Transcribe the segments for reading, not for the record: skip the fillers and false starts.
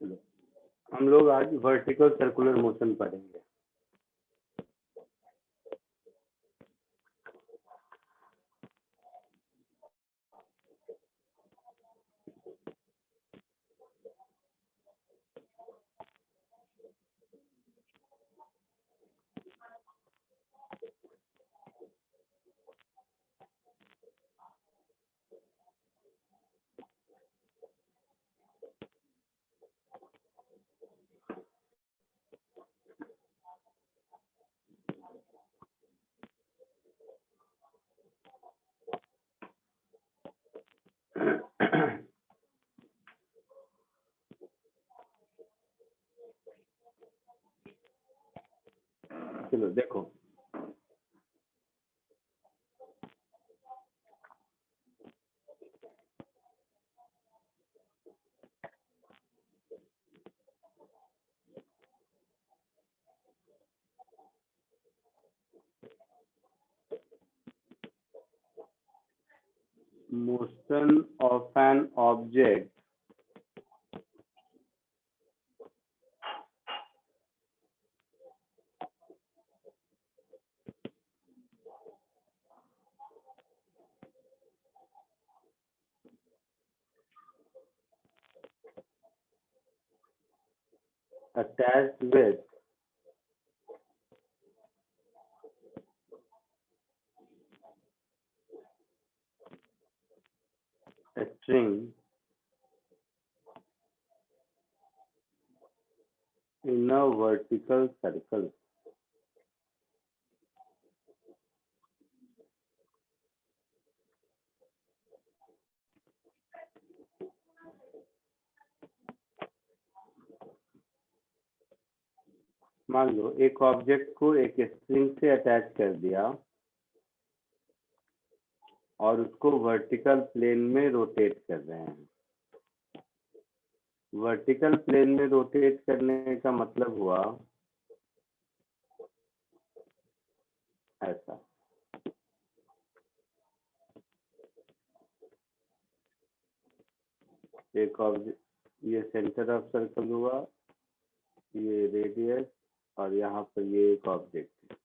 चलो हम लोग आज वर्टिकल सर्कुलर मोशन पढ़ेंगे। चलो देखो, motion of an object attached with a string in a vertical circle. मान लो एक ऑब्जेक्ट को एक स्ट्रिंग से अटैच कर दिया और उसको वर्टिकल प्लेन में रोटेट कर रहे हैं। वर्टिकल प्लेन में रोटेट करने का मतलब हुआ ऐसा, एक ऑब्जेक्ट, ये सेंटर ऑफ सर्कल हुआ, ये रेडियस, और यहाँ पर ये एक ऑब्जेक्ट है।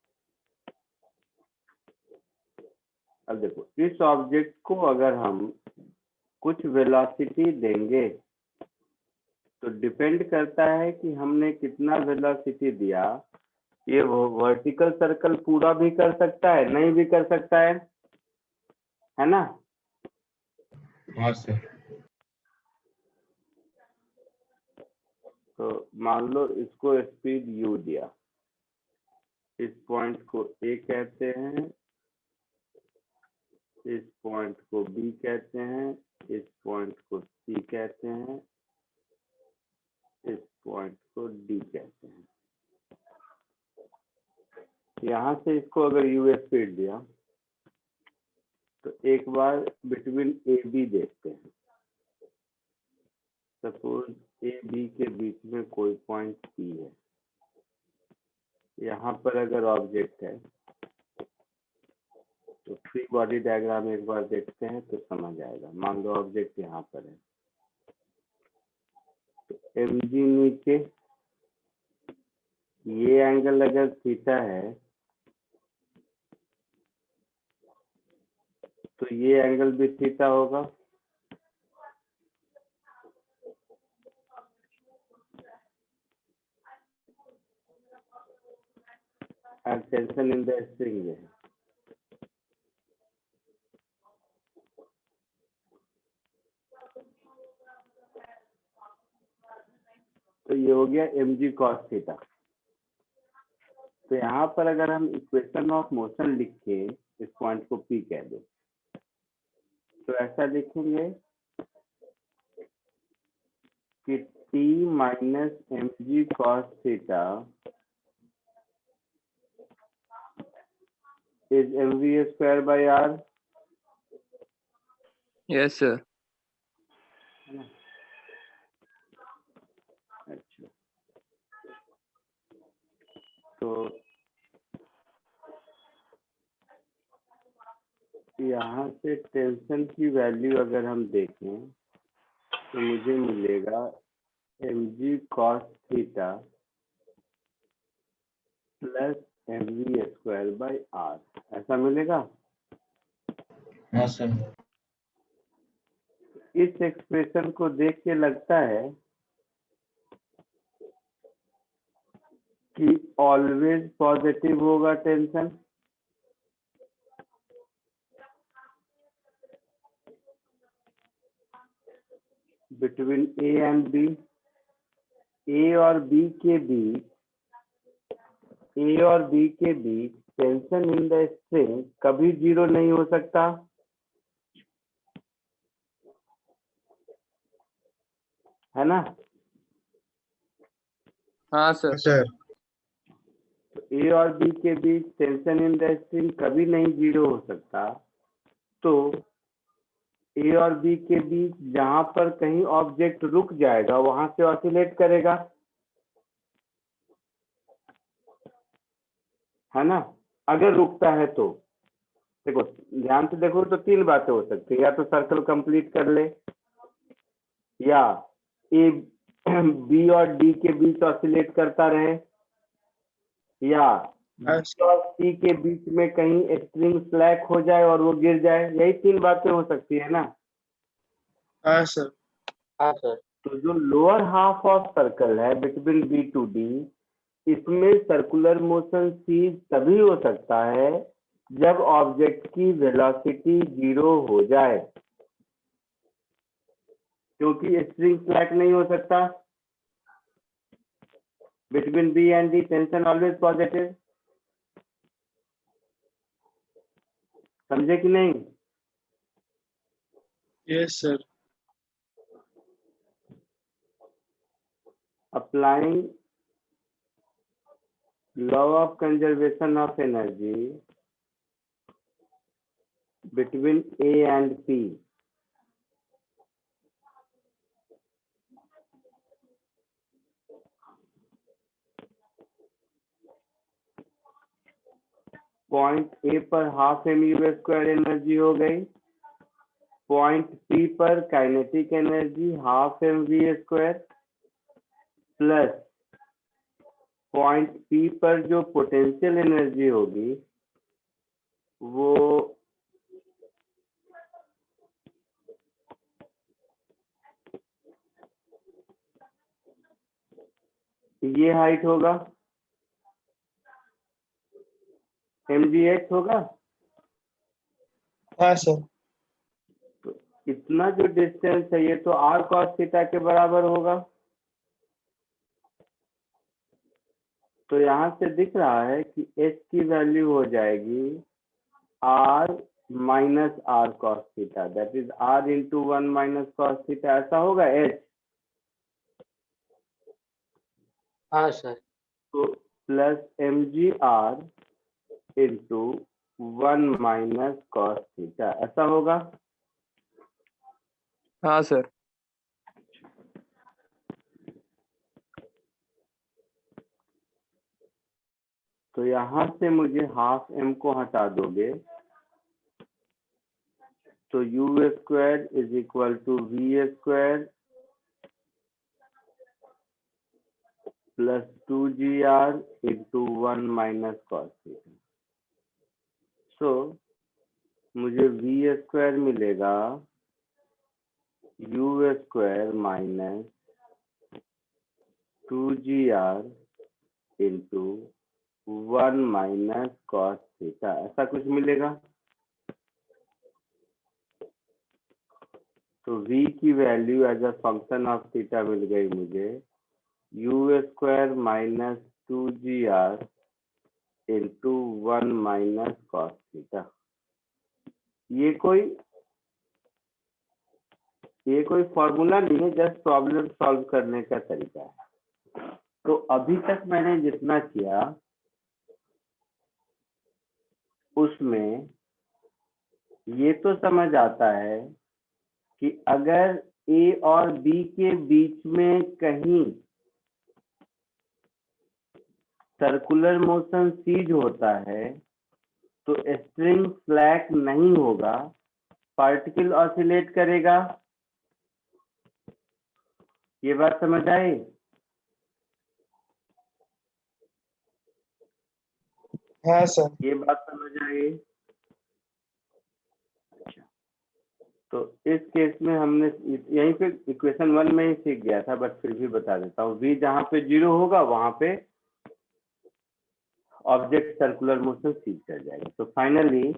अब देखो, इस ऑब्जेक्ट को अगर हम कुछ वेलोसिटी देंगे तो डिपेंड करता है कि हमने कितना वेलोसिटी दिया। ये वो वर्टिकल सर्कल पूरा भी कर सकता है, नहीं भी कर सकता है ना? हाँ सर। तो मान लो इसको स्पीड u दिया, इस पॉइंट को A कहते हैं, इस पॉइंट को B कहते हैं, इस पॉइंट को C कहते हैं, इस पॉइंट को D कहते हैं। यहाँ से इसको अगर u स्पीड दिया तो एक बार बिटवीन ए बी देखते हैं। सपोज ए बी के बीच में कोई पॉइंट C है। यहाँ पर अगर ऑब्जेक्ट है तो फ्री बॉडी डायग्राम एक बार देखते हैं तो समझ आएगा। मान लो ऑब्जेक्ट यहाँ पर है, तो mg नीचे, ये एंगल अगर थीटा है तो ये एंगल भी थीटा होगा। and tension in the string है। तो ये हो गया mg cos थीटा। तो यहाँ पर अगर हम इक्वेशन ऑफ मोशन लिख के इस पॉइंट को P कह दे तो ऐसा लिखेंगे कि T minus mg cos theta is mv square by r। Yes, sir. अच्छा, तो यहाँ से टेंशन की वैल्यू अगर हम देखें तो मुझे मिलेगा mg cos theta plus mv square by r, ऐसा मिलेगा। हाँ सर। इस एक्सप्रेशन को देख के लगता है कि ऑलवेज पॉजिटिव होगा tension. Between A and B, A और बी के बीच टेंशन इन द स्ट्रिंग कभी जीरो नहीं हो सकता, है ना। हाँ सर। सर। ए और बी के बीच टेंशन इन द स्ट्रिंग कभी नहीं जीरो हो सकता, तो ए और बी के बीच जहां पर कहीं ऑब्जेक्ट रुक जाएगा वहां से ऑसिलेट करेगा, है ना। अगर रुकता है तो देखो, ध्यान से देखो तो तीन बातें हो सकती है, या तो सर्कल कंप्लीट कर ले, या ए बी और डी के बीच ऑसिलेट करता रहे, या बी और सी के बीच में कहीं स्ट्रिंग स्लैक हो जाए और वो गिर जाए। यही तीन बातें हो सकती है ना। हाँ सर। हाँ सर। तो जो लोअर हाफ ऑफ सर्कल है बिटवीन बी टू डी, इसमें सर्कुलर मोशन सी तभी हो सकता है जब ऑब्जेक्ट की वेलोसिटी जीरो हो जाए, क्योंकि स्ट्रिंग स्लैक नहीं हो सकता। Between B and D tension always positive, समझे कि नहीं। Yes sir. Applying law of conservation of energy between A and P, point A पर half M you square energy हो गई, पॉइंट पी पर kinetic energy half M we square, plus point P पर जो potential energy होगी वो ये height होगा, mgh होगा। हाँ सर। तो इतना जो डिस्टेंस है ये तो r cos थीटा के बराबर होगा। तो यहां से दिख रहा है कि h की वैल्यू हो जाएगी r minus r cos theta, that is r into 1 minus cos theta, ऐसा होगा h। हाँ सर। तो plus mgr into 1 minus cos theta, ऐसा होगा। हाँ सर। तो यहां से मुझे हाफ m को हटा दोगे तो U square is equal to V square plus 2gr into 1 minus cos theta. So मुझे वी स्क्वायर मिलेगा U square minus 2gr into 1 minus cos theta, ऐसा कुछ मिलेगा। तो v की value as a function of theta मिल गई मुझे U square minus 2gr into 1 minus cos theta. ये कोई फॉर्मूला नहीं है, जस्ट प्रॉब्लम सॉल्व करने का तरीका है। तो अभी तक मैंने जितना किया उसमें ये तो समझ आता है कि अगर ए और बी के बीच में कहीं सर्कुलर मोशन सीज होता है तो स्ट्रिंग फ्लैट नहीं होगा, पार्टिकल ऑसिलेट करेगा। ये बात समझ आई? हाँ सर। ये बात समझ आई? अच्छा, तो इस केस में हमने यहीं पे इक्वेशन 1 में ही सीख गया था, बट फिर भी बता देता हूँ। v जहाँ पे 0 होगा वहां पे ऑब्जेक्ट सर्कुलर मोशन सीख कर जाएगा। तो फाइनली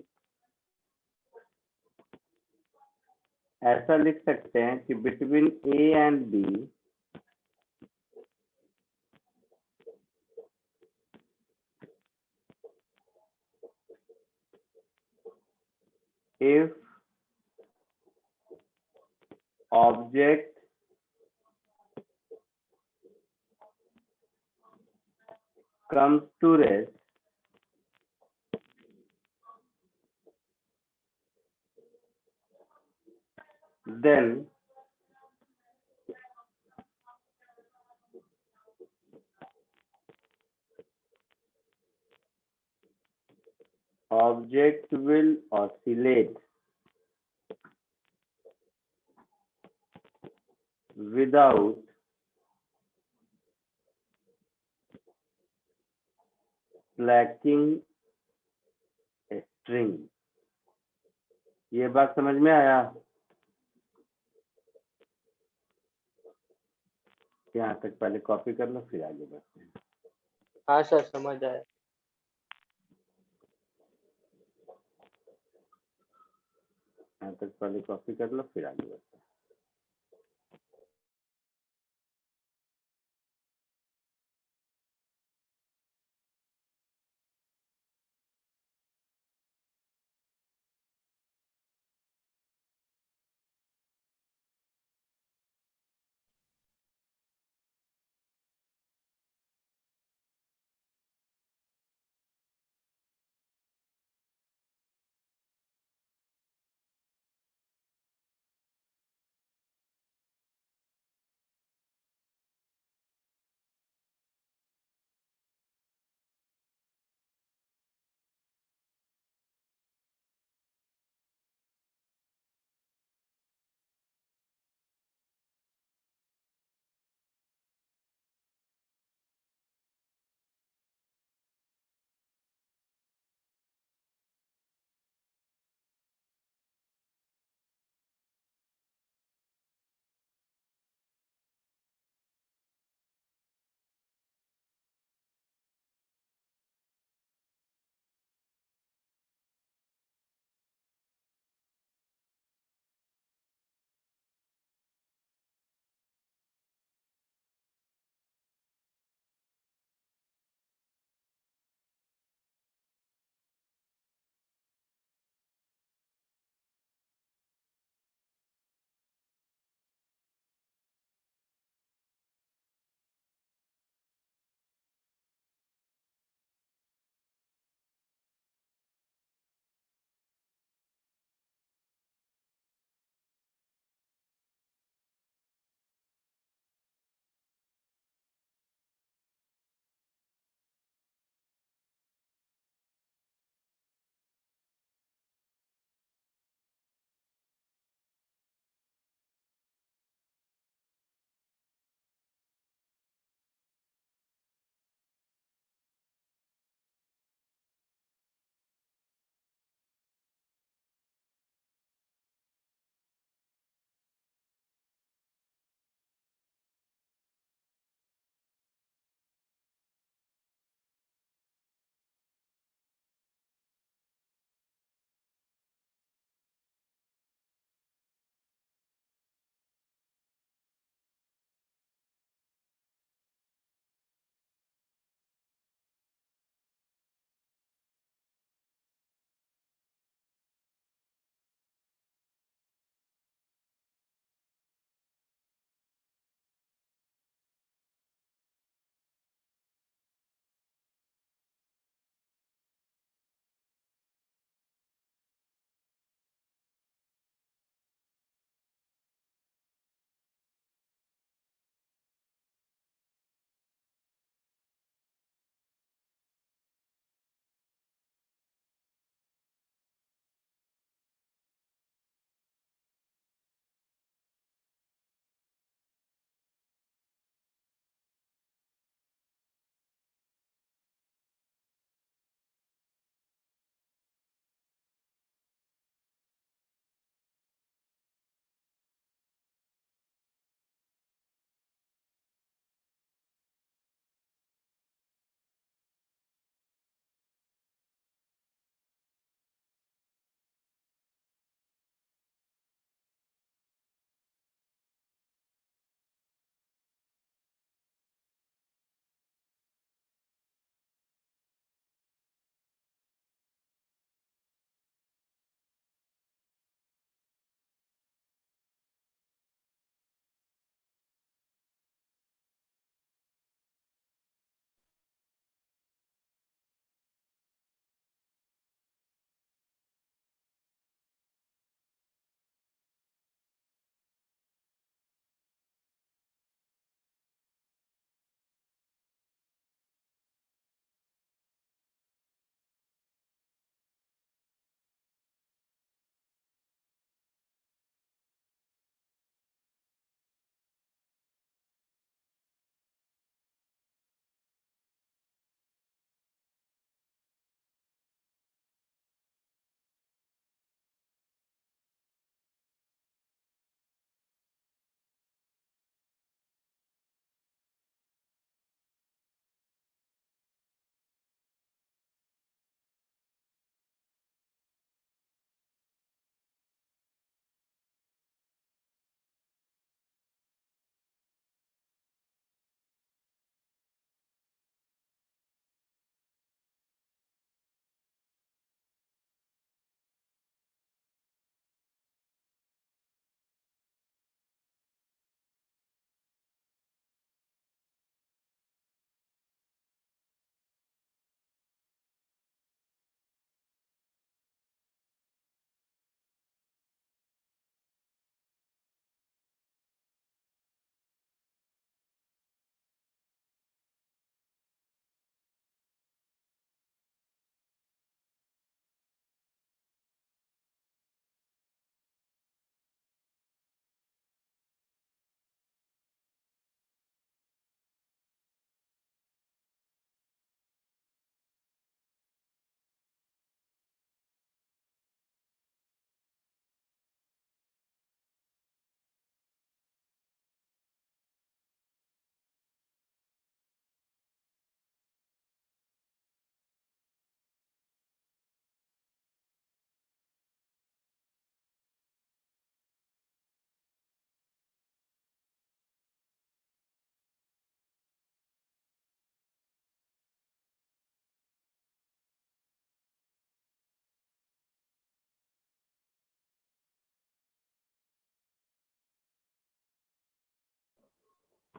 ऐसा लिख सकते हैं कि between a and b if object comes to rest, then object will oscillate without slacking a string। ये बात समझ में आया? यहाँ तक पहले कॉपी कर लो, फिर आगे बढ़ते हैं। हाँ सर, समझ आया। यहाँ तक पहले कॉपी कर लो, फिर आगे बढ़ते हैं।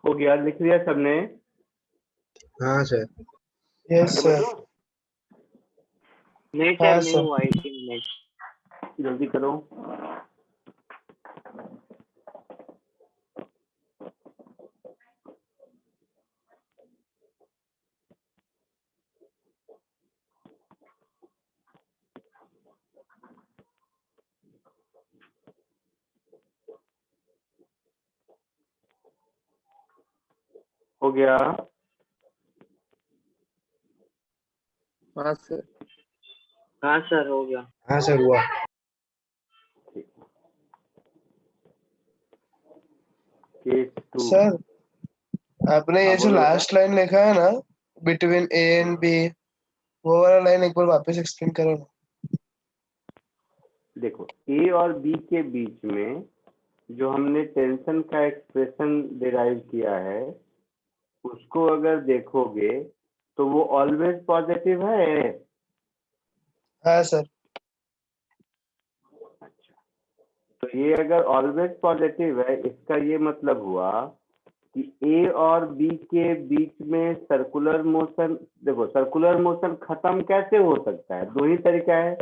हो गया, लिख लिया सबने? हाँ सर। यस आगे सर। बढ़ो, नहीं हाँ सर, नहीं सर। हुआ, 18 नहीं। जल्दी करो। हो गया? हाँ सर। हाँ सर, हो गया। हाँ सर हुआ। केस 2। सर आपने हाँ ये जो बोलो बेटा। लास्ट लाइन लिखा है ना, बिटवीन ए एंड बी, वो वाला लाइन एक बार वापस एक्सप्लेन करो ना। देखो, ए और बी के बीच में जो हमने टेंशन का एक्सप्रेशन डिराइव किया है, उसको अगर देखोगे तो वो ऑलवेज पॉजिटिव है। हाँ सर। अच्छा, तो ये अगर ऑलवेज पॉजिटिव है, इसका ये मतलब हुआ कि ए और बी के बीच में सर्कुलर मोशन, देखो सर्कुलर मोशन खत्म कैसे हो सकता है? दो ही तरीका है,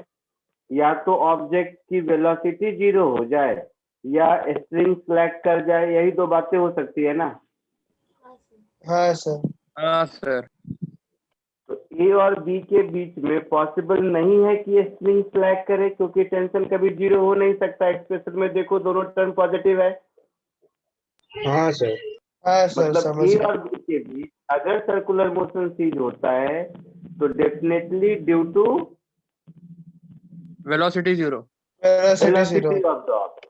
या तो ऑब्जेक्ट की वेलोसिटी 0 हो जाए या स्ट्रिंग फ्लैट कर जाए, यही दो बातें हो सकती है ना। हाँ सर। हाँ सर। तो ए और बी के बीच में पॉसिबल नहीं है कि ये स्ट्रिंग फ्लैग करे, क्योंकि टेंशन कभी 0 हो नहीं सकता। एक्सप्रेशन में देखो दोनों टर्म पॉजिटिव है। हाँ सर। हाँ सर, मतलब समझ ए गया। और बी के बीच अगर सर्कुलर मोशन सीज होता है तो definitely due to velocity 0। Velocity zero. velocity of the object.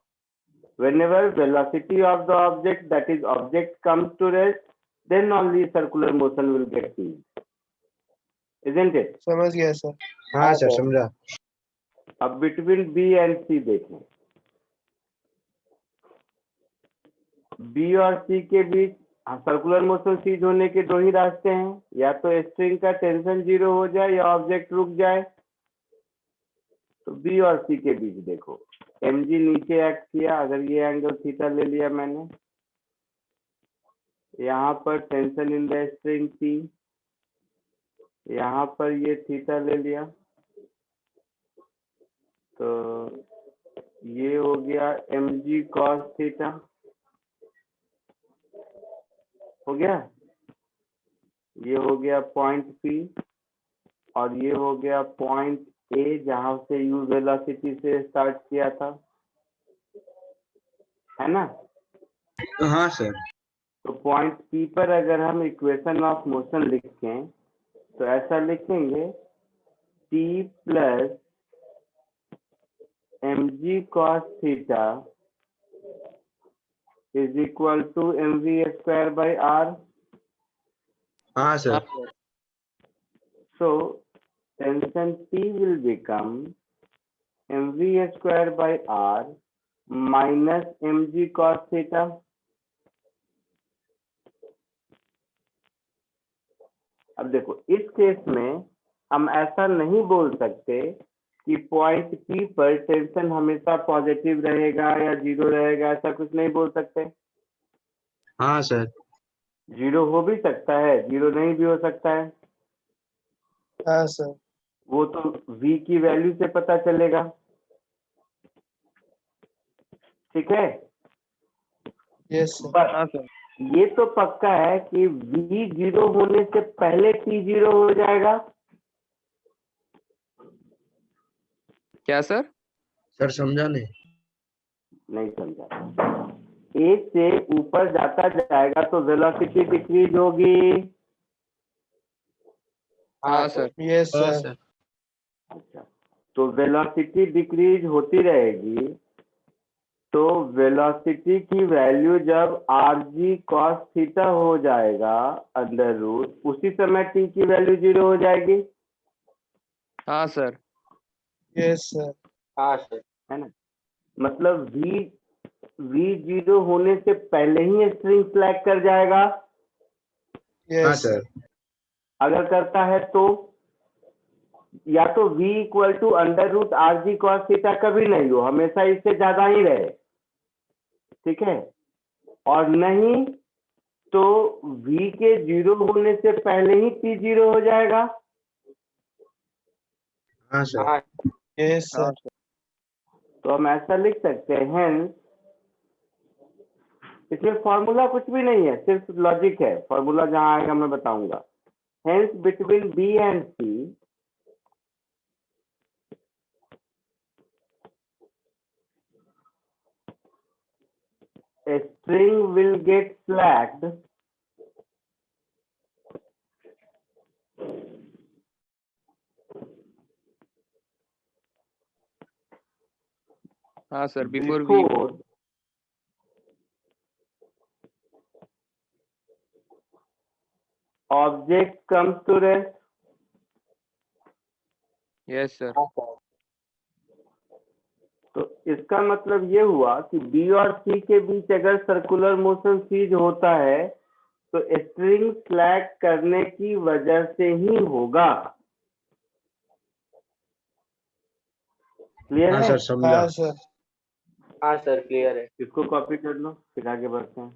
Whenever velocity of the object, that is object, comes to rest, then only circular motion will get seen, isn't it? समझ गया sir. हाँ sir समझा। अब between B and सी देखें। B और सी के बीच circular motion seize होने के दो ही रास्ते हैं, या तो स्ट्रिंग का टेंशन 0 हो जाए या ऑब्जेक्ट रुक जाए। तो बी और सी के बीच देखो, mg नीचे एक्ट किया, अगर ये एंगल थीटा ले लिया मैंने, यहाँ पर टेंशन इन द स्ट्रिंग थी, यहाँ पर ये थीटा ले लिया, तो ये हो गया mg cos थीटा। हो गया? ये हो गया पॉइंट P, और ये हो गया पॉइंट A, जहां से u वेलोसिटी से स्टार्ट किया था, है ना? हाँ सर। तो पॉइंट P पर अगर हम इक्वेशन ऑफ मोशन लिखें तो ऐसा लिखेंगे, T plus mg cos theta is equal to mv square by r। हाँ sir. So tension T will become mv square by r minus mg cos theta। अब देखो, इस केस में हम ऐसा नहीं बोल सकते कि पॉइंट P पर टेंशन हमेशा पॉजिटिव रहेगा या 0 रहेगा, ऐसा कुछ नहीं बोल सकते। हाँ सर। 0 हो भी सकता है, 0 नहीं भी हो सकता है, हाँ सर। वो तो V की वैल्यू से पता चलेगा। ठीक है? Yes sir. बस हाँ सर। ये तो पक्का है कि V 0 होने से पहले T 0 हो जाएगा। क्या सर? सर समझा नहीं। नहीं समझा? A से ऊपर जाता जाएगा तो वेलोसिटी डिक्रीज होगी। हाँ सर। यस हाँ सर। सर। अच्छा, तो वेलोसिटी डिक्रीज होती रहेगी, तो वेलोसिटी की वैल्यू जब rg cos थीटा हो जाएगा अंडर रूट, उसी समय t की वैल्यू 0 हो जाएगी, हाँ सर। Yes sir. हाँ सर। है ना? मतलब v 0 होने से पहले ही स्ट्रिंग फ्लैग कर जाएगा। हाँ यस सर। सर। अगर करता है तो या तो v equal to under root rg cos theta कभी नहीं हो, हमेशा इससे ज्यादा ही रहे। ठीक है? और नहीं तो v के 0 होने से पहले ही t 0 हो जाएगा। हाँ सर। हाँ यस हाँ सर। तो हम ऐसा लिख सकते हैं, hence इसमें फॉर्मूला कुछ भी नहीं है, सिर्फ लॉजिक है। फॉर्मूला जहां आएगा मैं बताऊंगा। hence between b and c a string will get slacked हाँ सर, बिफोर वी हो। before object comes to rest। Yes sir. तो इसका मतलब ये हुआ कि B और C के बीच अगर सर्कुलर मोशन सीज होता है तो स्ट्रिंग स्लैक करने की वजह से ही होगा। क्लियर हाँ है? सर समझा। हाँ सर। हाँ सर, क्लियर है। इसको कॉपी कर लो, फिर आगे बढ़ते हैं।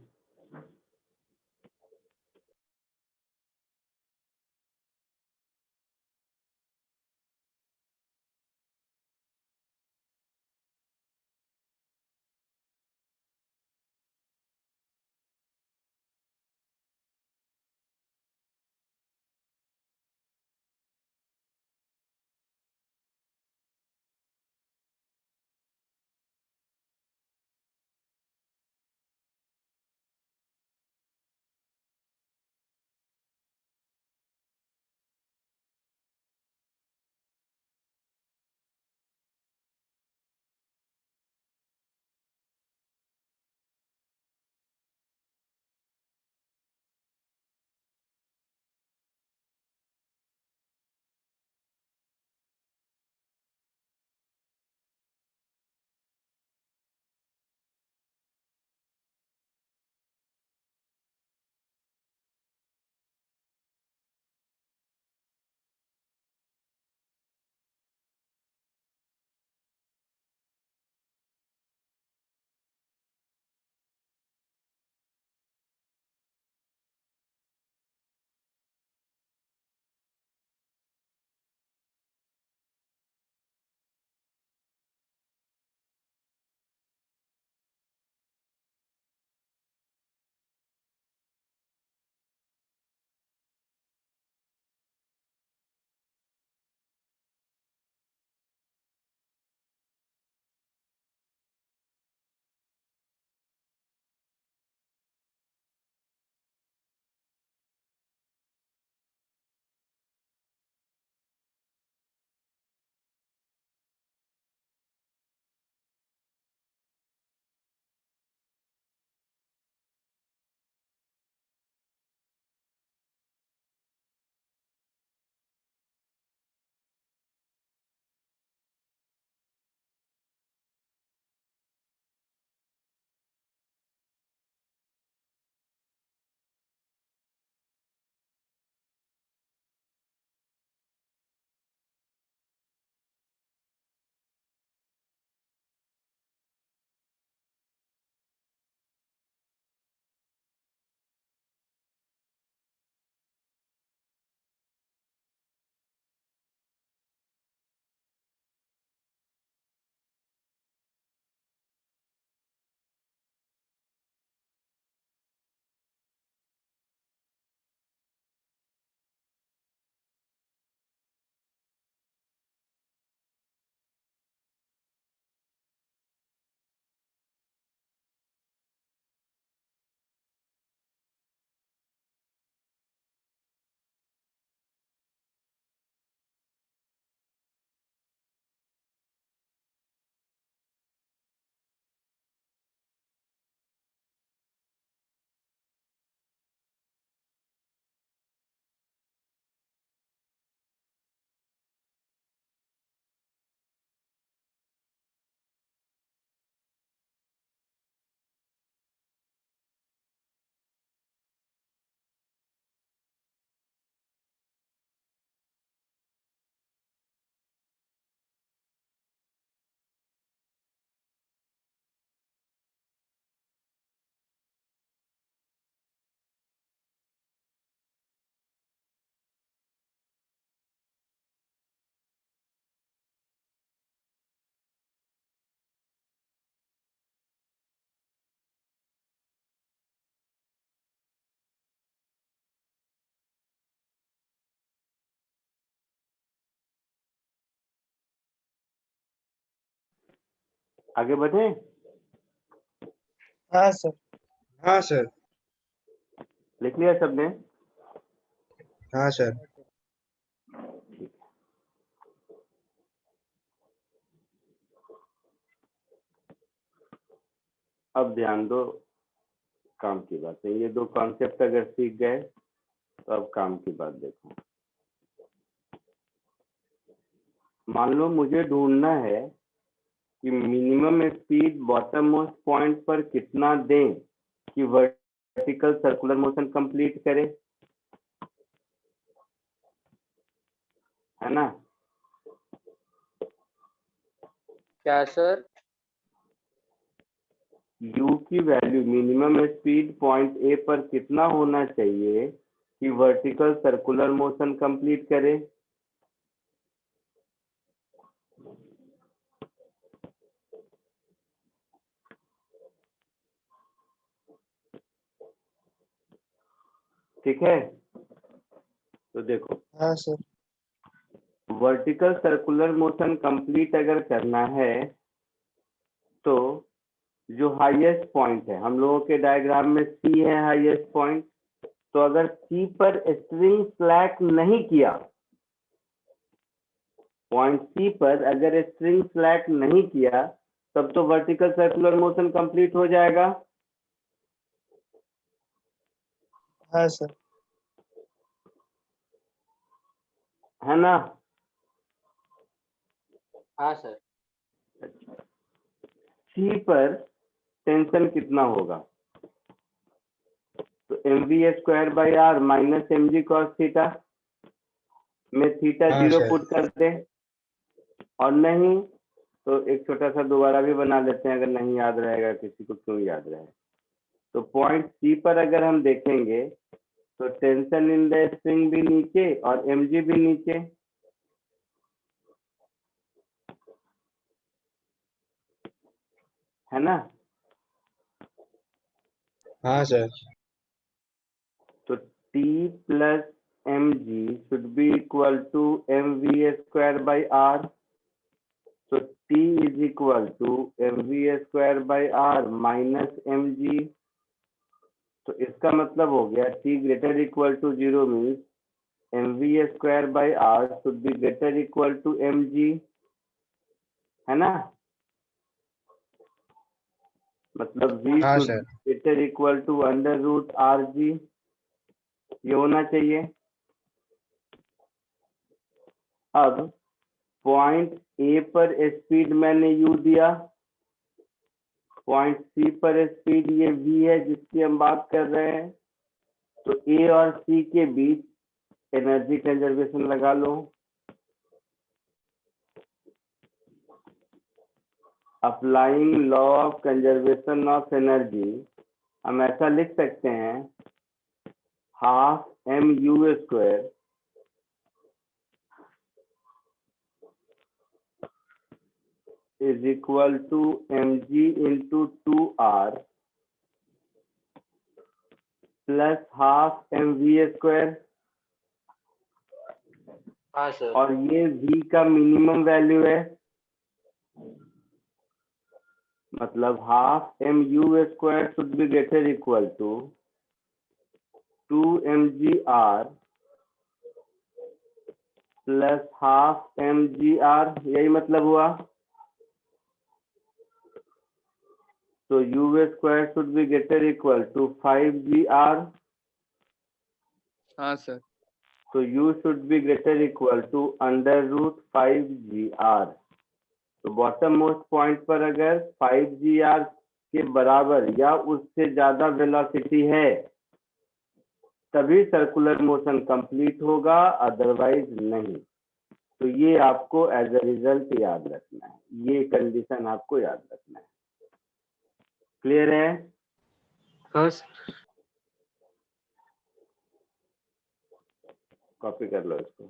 आगे बढ़े? हाँ सर। हाँ सर। लिख लिया सबने? हाँ सर। अब ध्यान दो, काम की बात है। ये दो कॉन्सेप्ट अगर सीख गए तो अब काम की बात देखो। मान लो मुझे ढूंढना है कि minimum speed bottom most point पर कितना दें कि वर्टिकल सर्कुलर मोशन कंप्लीट करे, है ना? क्या सर? u की value minimum speed point A पर कितना होना चाहिए कि वर्टिकल सर्कुलर मोशन कंप्लीट करे? ठीक है, तो देखो, हाँ sir. Vertical circular motion complete अगर करना है तो जो हाईएस्ट पॉइंट है, हम लोगों के डायग्राम में सी है हाईएस्ट पॉइंट, तो अगर सी पर स्ट्रिंग स्लैक नहीं किया, पॉइंट सी पर अगर स्ट्रिंग स्लैक नहीं किया, तब तो वर्टिकल सर्कुलर मोशन कंप्लीट हो जाएगा। हाँ सर। है ना? हाँ सर। सी पर टेंशन कितना होगा? तो mv² minus mg cos theta में थीटा हाँ 0 सर। पुट कर दे, और नहीं तो एक छोटा सा दोबारा भी बना लेते हैं, अगर नहीं याद रहेगा किसी को, क्यों याद रहे। तो पॉइंट सी पर अगर हम देखेंगे तो टेंशन इन द स्ट्रिंग भी नीचे और mg भी नीचे, है ना? हाँ सर। तो T plus mg should be equal to mv²/r. So T is equal to mv² minus mg. तो इसका मतलब हो गया T greater equal to 0 means mv²/r should be greater equal to mg, है ना? मतलब v हाँ should sir. be greater equal to √rg, ये होना चाहिए। अब पॉइंट ए पर स्पीड मैंने u दिया, पॉइंट सी पर स्पीड ये v है जिसकी हम बात कर रहे हैं, तो ए और सी के बीच एनर्जी कंजर्वेशन लगा लो। Applying law of conservation of energy, हम ऐसा लिख सकते हैं, half mu² is equal to mg into 2r plus half mv², हाँ सर। और ये v का मिनिमम वैल्यू है, मतलब half mu² should be greater equal to 2mgr plus half mgr, यही मतलब हुआ। तो u² should be greater equal to 5gr, हाँ सर। तो u should be greater equal to √5gr। तो बॉटम मोस्ट पॉइंट पर अगर 5gr के बराबर या उससे ज्यादा वेलोसिटी है तभी सर्कुलर मोशन कंप्लीट होगा, अदरवाइज नहीं। तो ये आपको एज अ रिजल्ट याद रखना है, ये कंडीशन आपको याद रखना है। क्लियर है? हाँ सर। कॉपी कर लो इसको।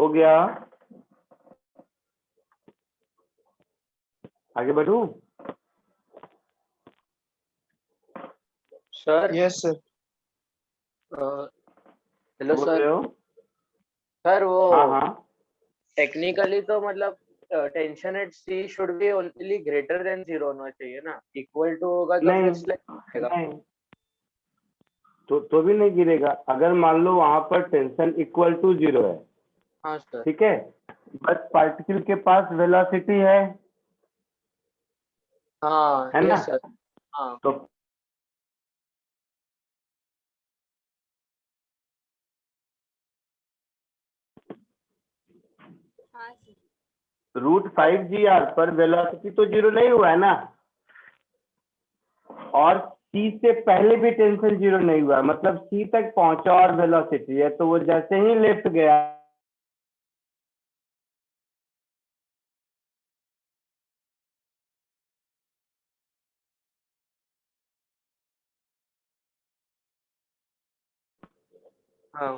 हो गया? आगे बढ़ूं? Sir yes sir. हेलो बोल सर। रहे हो? सर वो हाँ हाँ टेक्निकली तो मतलब tension at C should be only greater than 0 होना चाहिए ना, इक्वल टू होगा तो नहीं फिर स्लैश आएगा। नहीं, तो भी नहीं गिरेगा। अगर मान लो वहां पर टेंशन इक्वल टू 0 है, हाँ सर। ठीक है, बस पार्टिकल के पास वेलोसिटी हाँ है ना? Yes sir. हाँ तो √5 g r पर वेलोसिटी तो 0 नहीं हुआ है ना, और c से पहले भी टेंशन 0 नहीं हुआ, मतलब c तक पहुंचा और वेलोसिटी है, तो वो जैसे ही लेफ्ट गया हाँ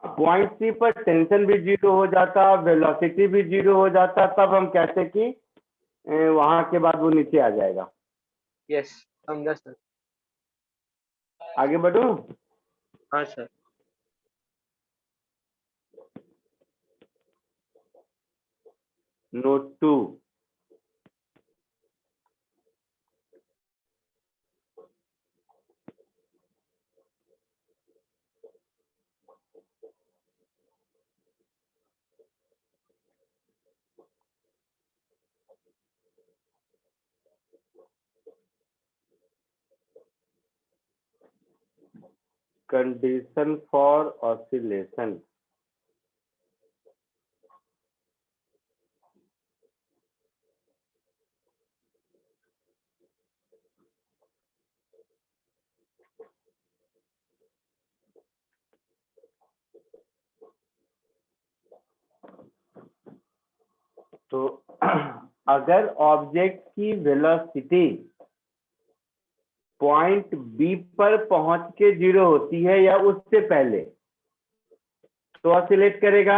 पॉइंट सी पर टेंशन भी 0 हो जाता, वेलोसिटी भी 0 हो जाता, तब हम कहते कि वहां के बाद वो नीचे आ जाएगा। यस समझा सर। आगे बढ़ूं? हाँ sir. Note 2, condition for oscillation. तो अगर ऑब्जेक्ट की वेलोसिटी पॉइंट बी पर पहुंच के 0 होती है या उससे पहले, तो ऑसिलेट करेगा।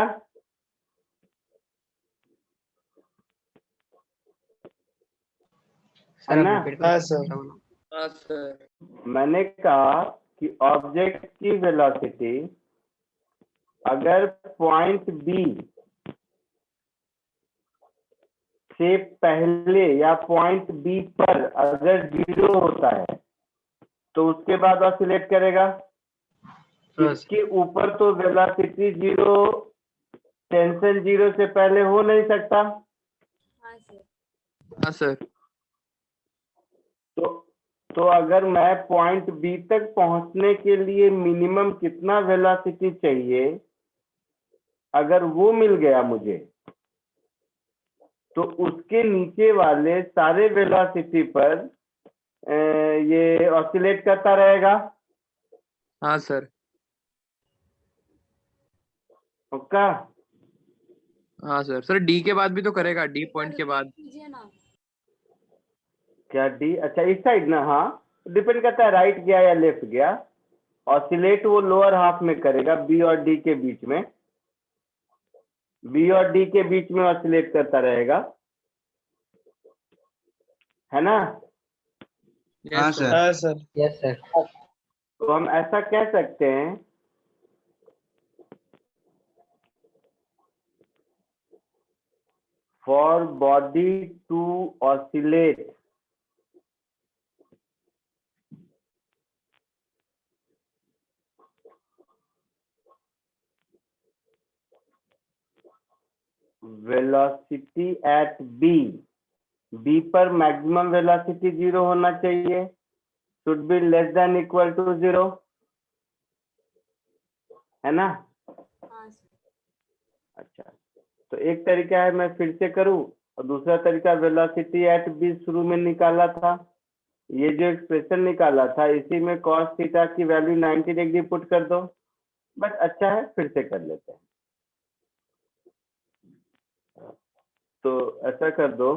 है सर आप ना? रिपीट हाँ कर सर। सकता हूँ? हाँ सर। मैंने कहा कि ऑब्जेक्ट की वेलोसिटी अगर पॉइंट बी से पहले या पॉइंट बी पर अगर 0 होता है, तो उसके बाद ऑसिलेट करेगा। हाँ इसके ऊपर तो वेलोसिटी 0, टेंशन 0 से पहले हो नहीं सकता। हाँ सर। तो तो अगर मैं पॉइंट बी तक पहुंचने के लिए मिनिमम कितना वेलोसिटी चाहिए, अगर वो मिल गया मुझे, तो उसके नीचे वाले सारे वेलोसिटी पर ये ऑसिलेट करता रहेगा। हाँ सर। पक्का? हाँ सर। सर डी के बाद भी तो करेगा, डी पॉइंट के बाद। क्या डी? अच्छा इस साइड ना, हाँ, डिपेंड करता है राइट गया या लेफ्ट गया। ऑसिलेट वो लोअर हाफ में करेगा, बी और डी के बीच में, बी और डी के बीच में ऑसिलेट करता रहेगा, है ना? हाँ यस सर। हाँ सर। Yes sir. तो हम ऐसा कह सकते हैं, for body to oscillate velocity at B, B पर मैक्सिमम वेलोसिटी 0 होना चाहिए, should be less than equal to 0, है ना? अच्छा, तो एक तरीका है, मैं फिर से करूं, और दूसरा तरीका वेलोसिटी एट बी शुरू में निकाला था, ये जो एक्सप्रेशन निकाला था इसी में कॉस थीटा की वैल्यू 90 डिग्री पुट कर दो। बस अच्छा है, फिर से कर लेते हैं। तो ऐसा कर दो,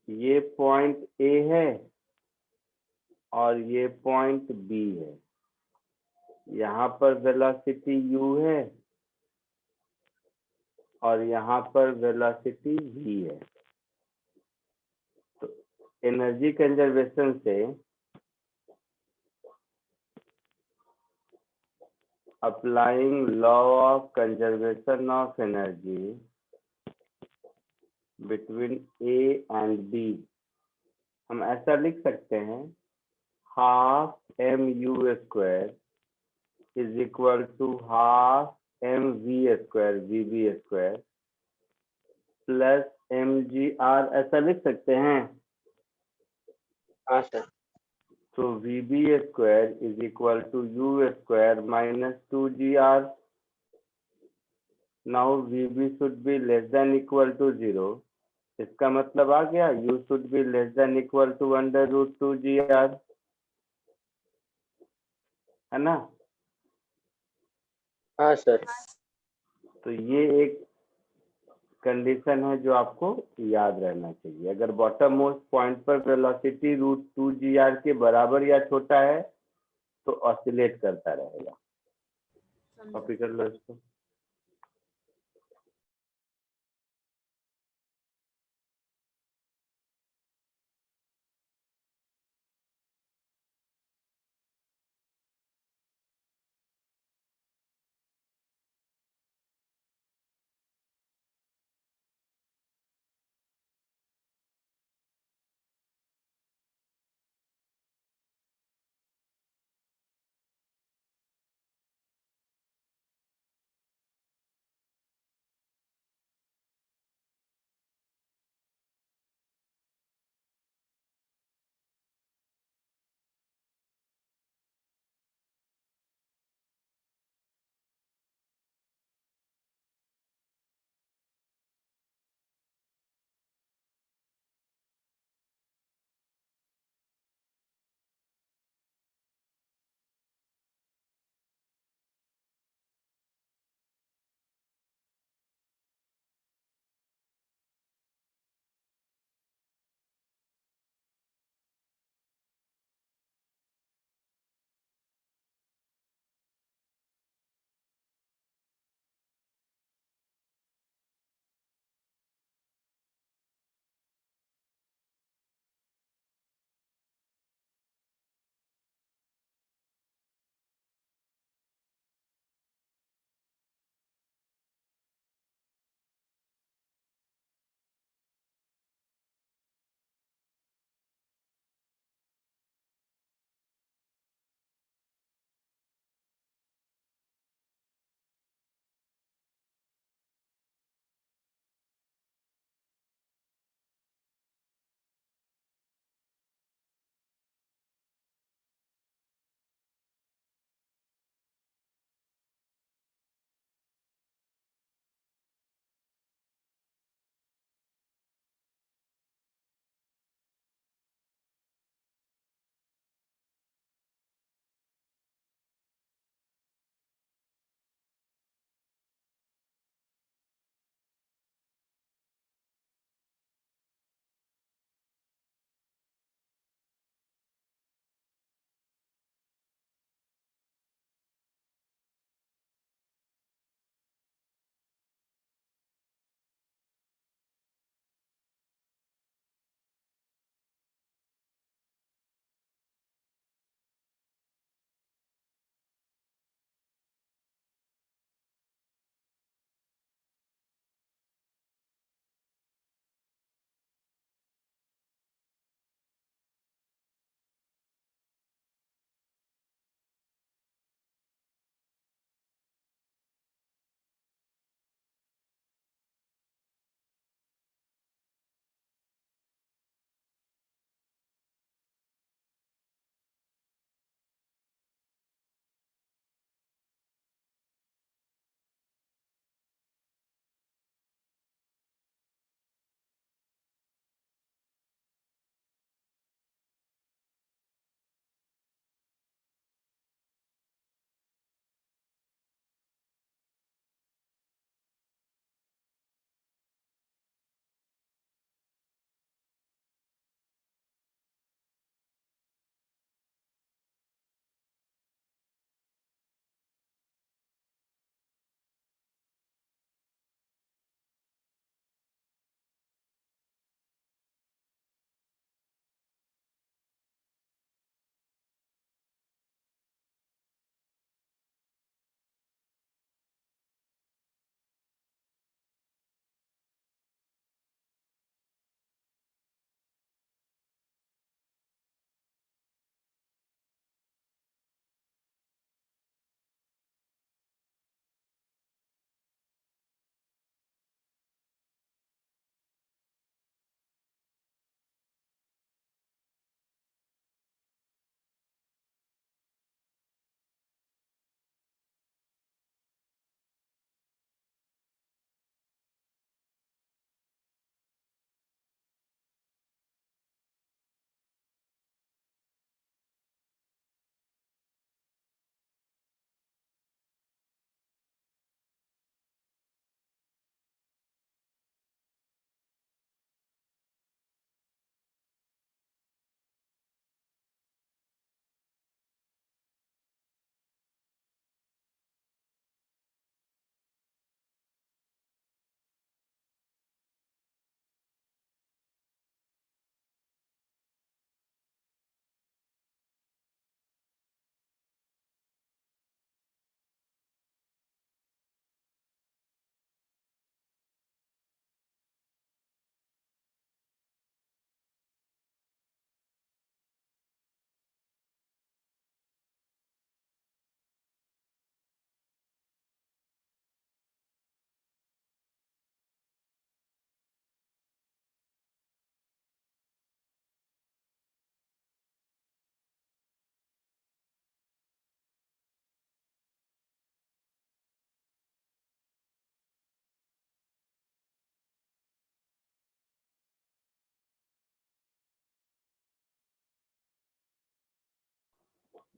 ये पॉइंट ए है, और ये पॉइंट बी है। यहाँ पर वेलोसिटी u है और यहाँ पर वेलोसिटी v है। तो एनर्जी कंजर्वेशन से applying law of conservation of energy between A and B, हम ऐसा लिख सकते हैं, half M you square is equal to half M we square v B square plus m g r, ऐसा लिख सकते हैं। हाँ सर। तो v B square is equal to u square minus 2gr। Now v B should be less than equal to 0। इसका मतलब आ गया u should be less than equal to under root 2gr, है ना। हाँ सर। तो ये एक कंडीशन है जो आपको याद रहना चाहिए। अगर बॉटम मोस्ट पॉइंट पर वेलोसिटी रूट 2gr के बराबर या छोटा है तो ऑसिलेट करता रहेगा। कॉपी कर लो इसको।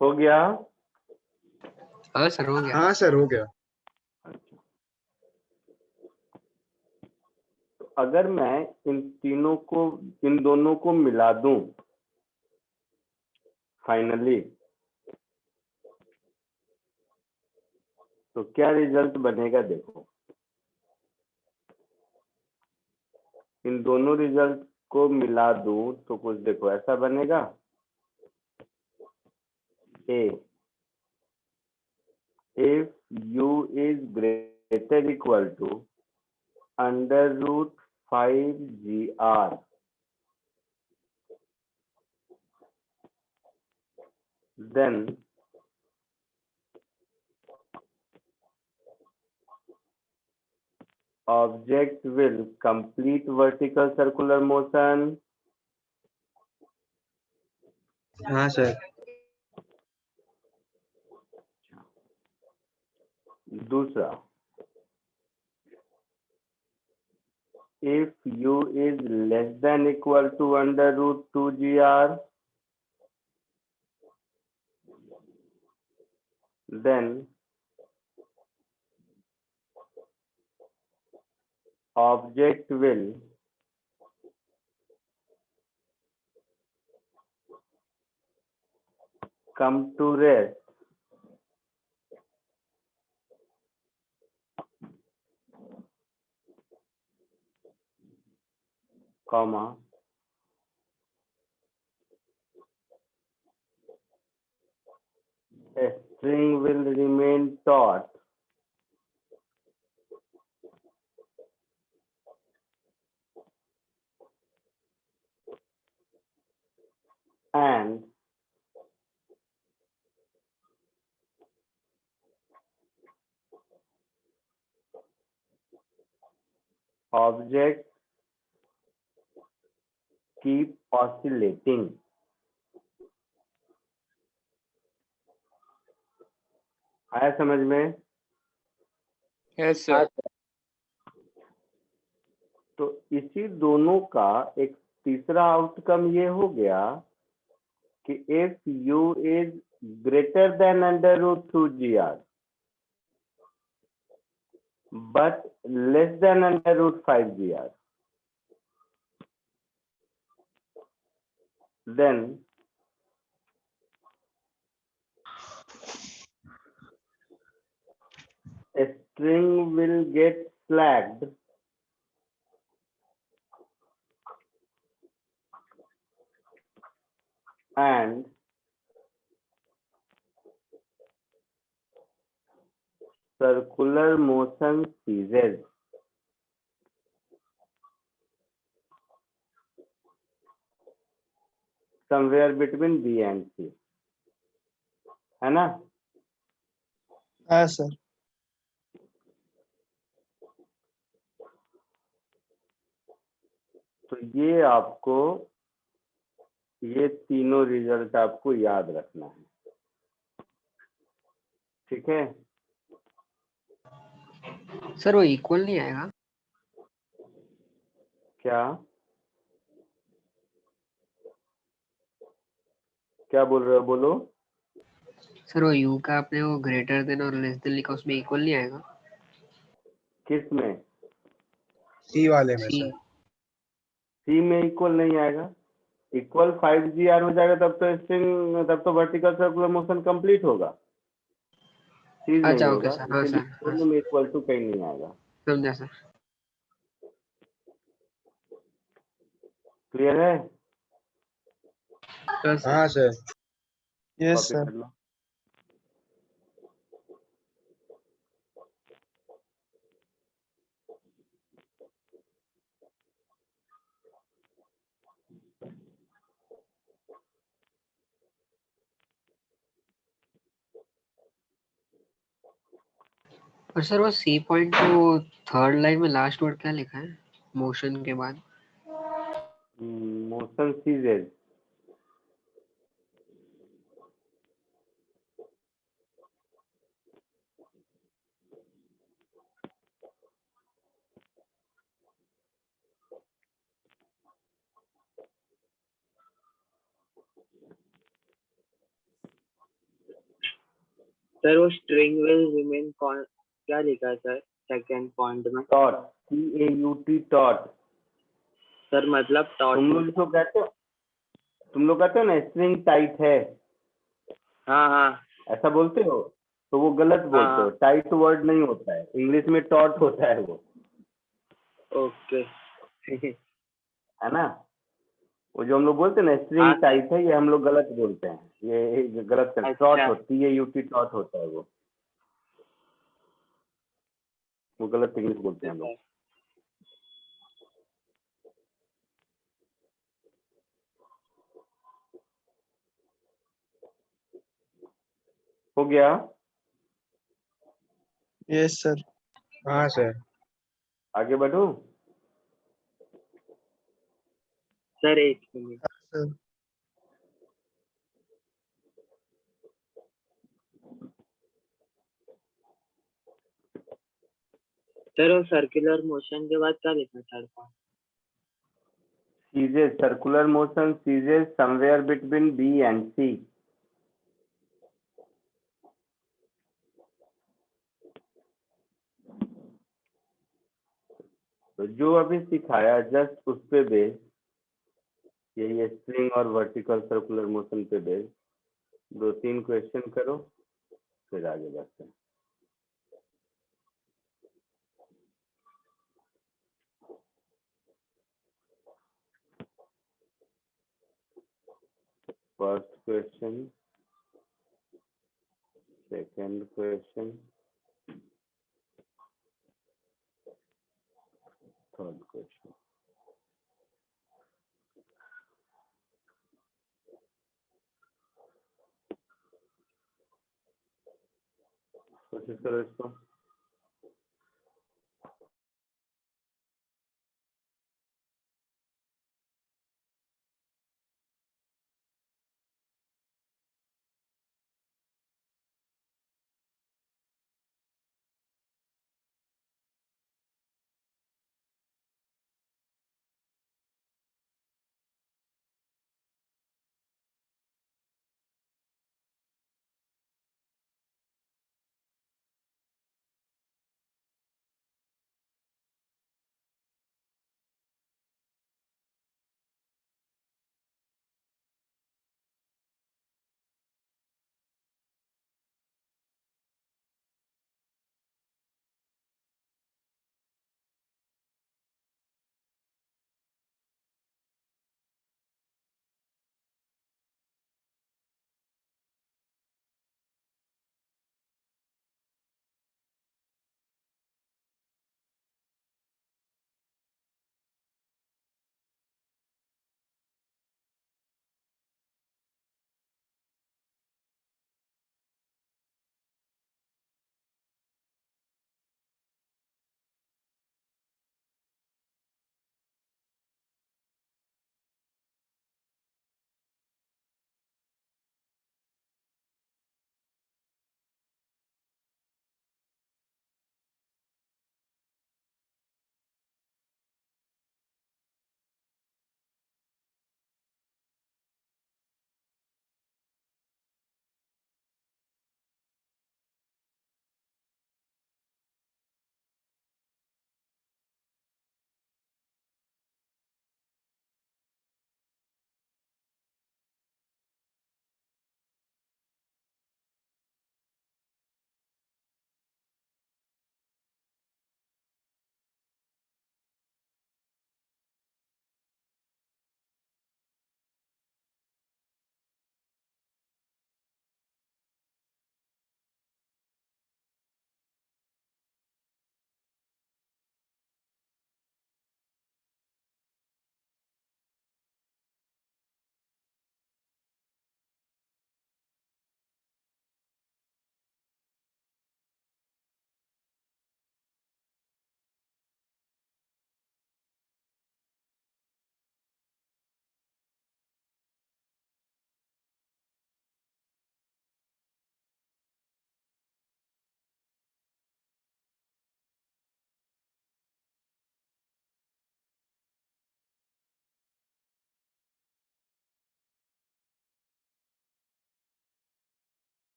हो गया? हाँ सर हो गया। हाँ सर हो गया। अच्छा, तो अगर मैं इन दोनों को मिला दूं फाइनली, तो क्या रिजल्ट बनेगा? देखो, इन दोनों रिजल्ट को मिला दूं तो कुछ देखो ऐसा बनेगा। ए, if u is greater equal to under root 5gr, then object will complete vertical circular motion. हाँ सर। दूसरा, if u is less than equal to under root 2gr, then object will come to rest comma a string will remain taut and object keep oscillating. आया समझ में? Yes हाँ sir. तो इसी दोनों का एक तीसरा आउटकम ये हो गया कि if u is greater than under root 2gr but less than under root 5gr, then a string will get slacked and circular motion ceases. Somewhere between B and C, है ना? हाँ सर। तो ये आपको, ये तीनों रिजल्ट आपको याद रखना है, ठीक है? सर वो इक्वल नहीं आएगा? क्या क्या बोल रहे हो? बोलो। सर वो यू का आपने वो ग्रेटर देन और लेस देन लिखा, उसमें इक्वल नहीं आएगा? किस में? सी वाले में सी। सर। सी में इक्वल नहीं आएगा। इक्वल 5gr हो जाएगा तब तो स्ट्रिंग, तब तो वर्टिकल सर्कुलर मोशन कंप्लीट होगा, सीज नहीं अच्छा ओके होगा। सर। हाँ इसीलिए सर, हाँ दोनों में इक्वल टू कहीं नहीं आएगा। समझा सर। क्लियर है? Yes sir. हाँ सर। Yes copy sir. कर लो। और सर वो सी पॉइंट को थर्ड लाइन में लास्ट वर्ड क्या लिखा है मोशन के बाद? मोशन सीजेज। सर वो स्ट्रिंग विल रिमेन क्या लिखा है सर सेकंड पॉइंट में? Taught, TAUT taught. सर मतलब टॉट तुम लोग इसको कहते हो, तुम लोग कहते हो ना स्ट्रिंग टाइट है, हाँ हाँ ऐसा बोलते हो, तो वो गलत बोलते हो। हाँ टाइट वर्ड नहीं होता है, इंग्लिश में टॉट होता है वो, ओके है ना। वो जो हम लोग बोलते हैं ना हाँ स्ट्रिंग सर टाइट है, ये हम लोग गलत बोलते हैं, ये गलत कर, टॉट अच्छा हो, TAUT टॉट होता है वो गलत इंग्लिश बोलते हैं हम लोग। हो गया? Yes sir. हाँ सर। आगे बढ़ो। सर एक मिनट सर सर वो सर्कुलर मोशन के बाद क्या लिखा third point? Ceases, circular motion ceases somewhere between B and C। तो जो अभी सिखाया जस्ट उस पे बेस, ये स्ट्रिंग और वर्टिकल सर्कुलर मोशन पे बेस 2-3 क्वेश्चन करो, फिर आगे बढ़ते हैं। First question, second question, third question. कोशिश करो इसको।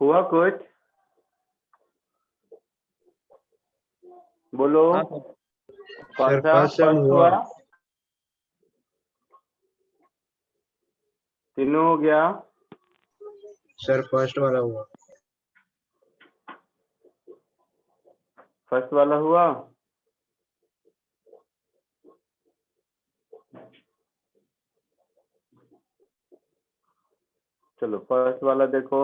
हुआ कुछ? बोलो। हाँ सर। कौन सर सा फर्स्ट टर्म फर्स्ट हुआ। हुआ? तीनों हो गया। सर फर्स्ट वाला हुआ। फर्स्ट वाला हुआ। चलो फर्स्ट वाला देखो।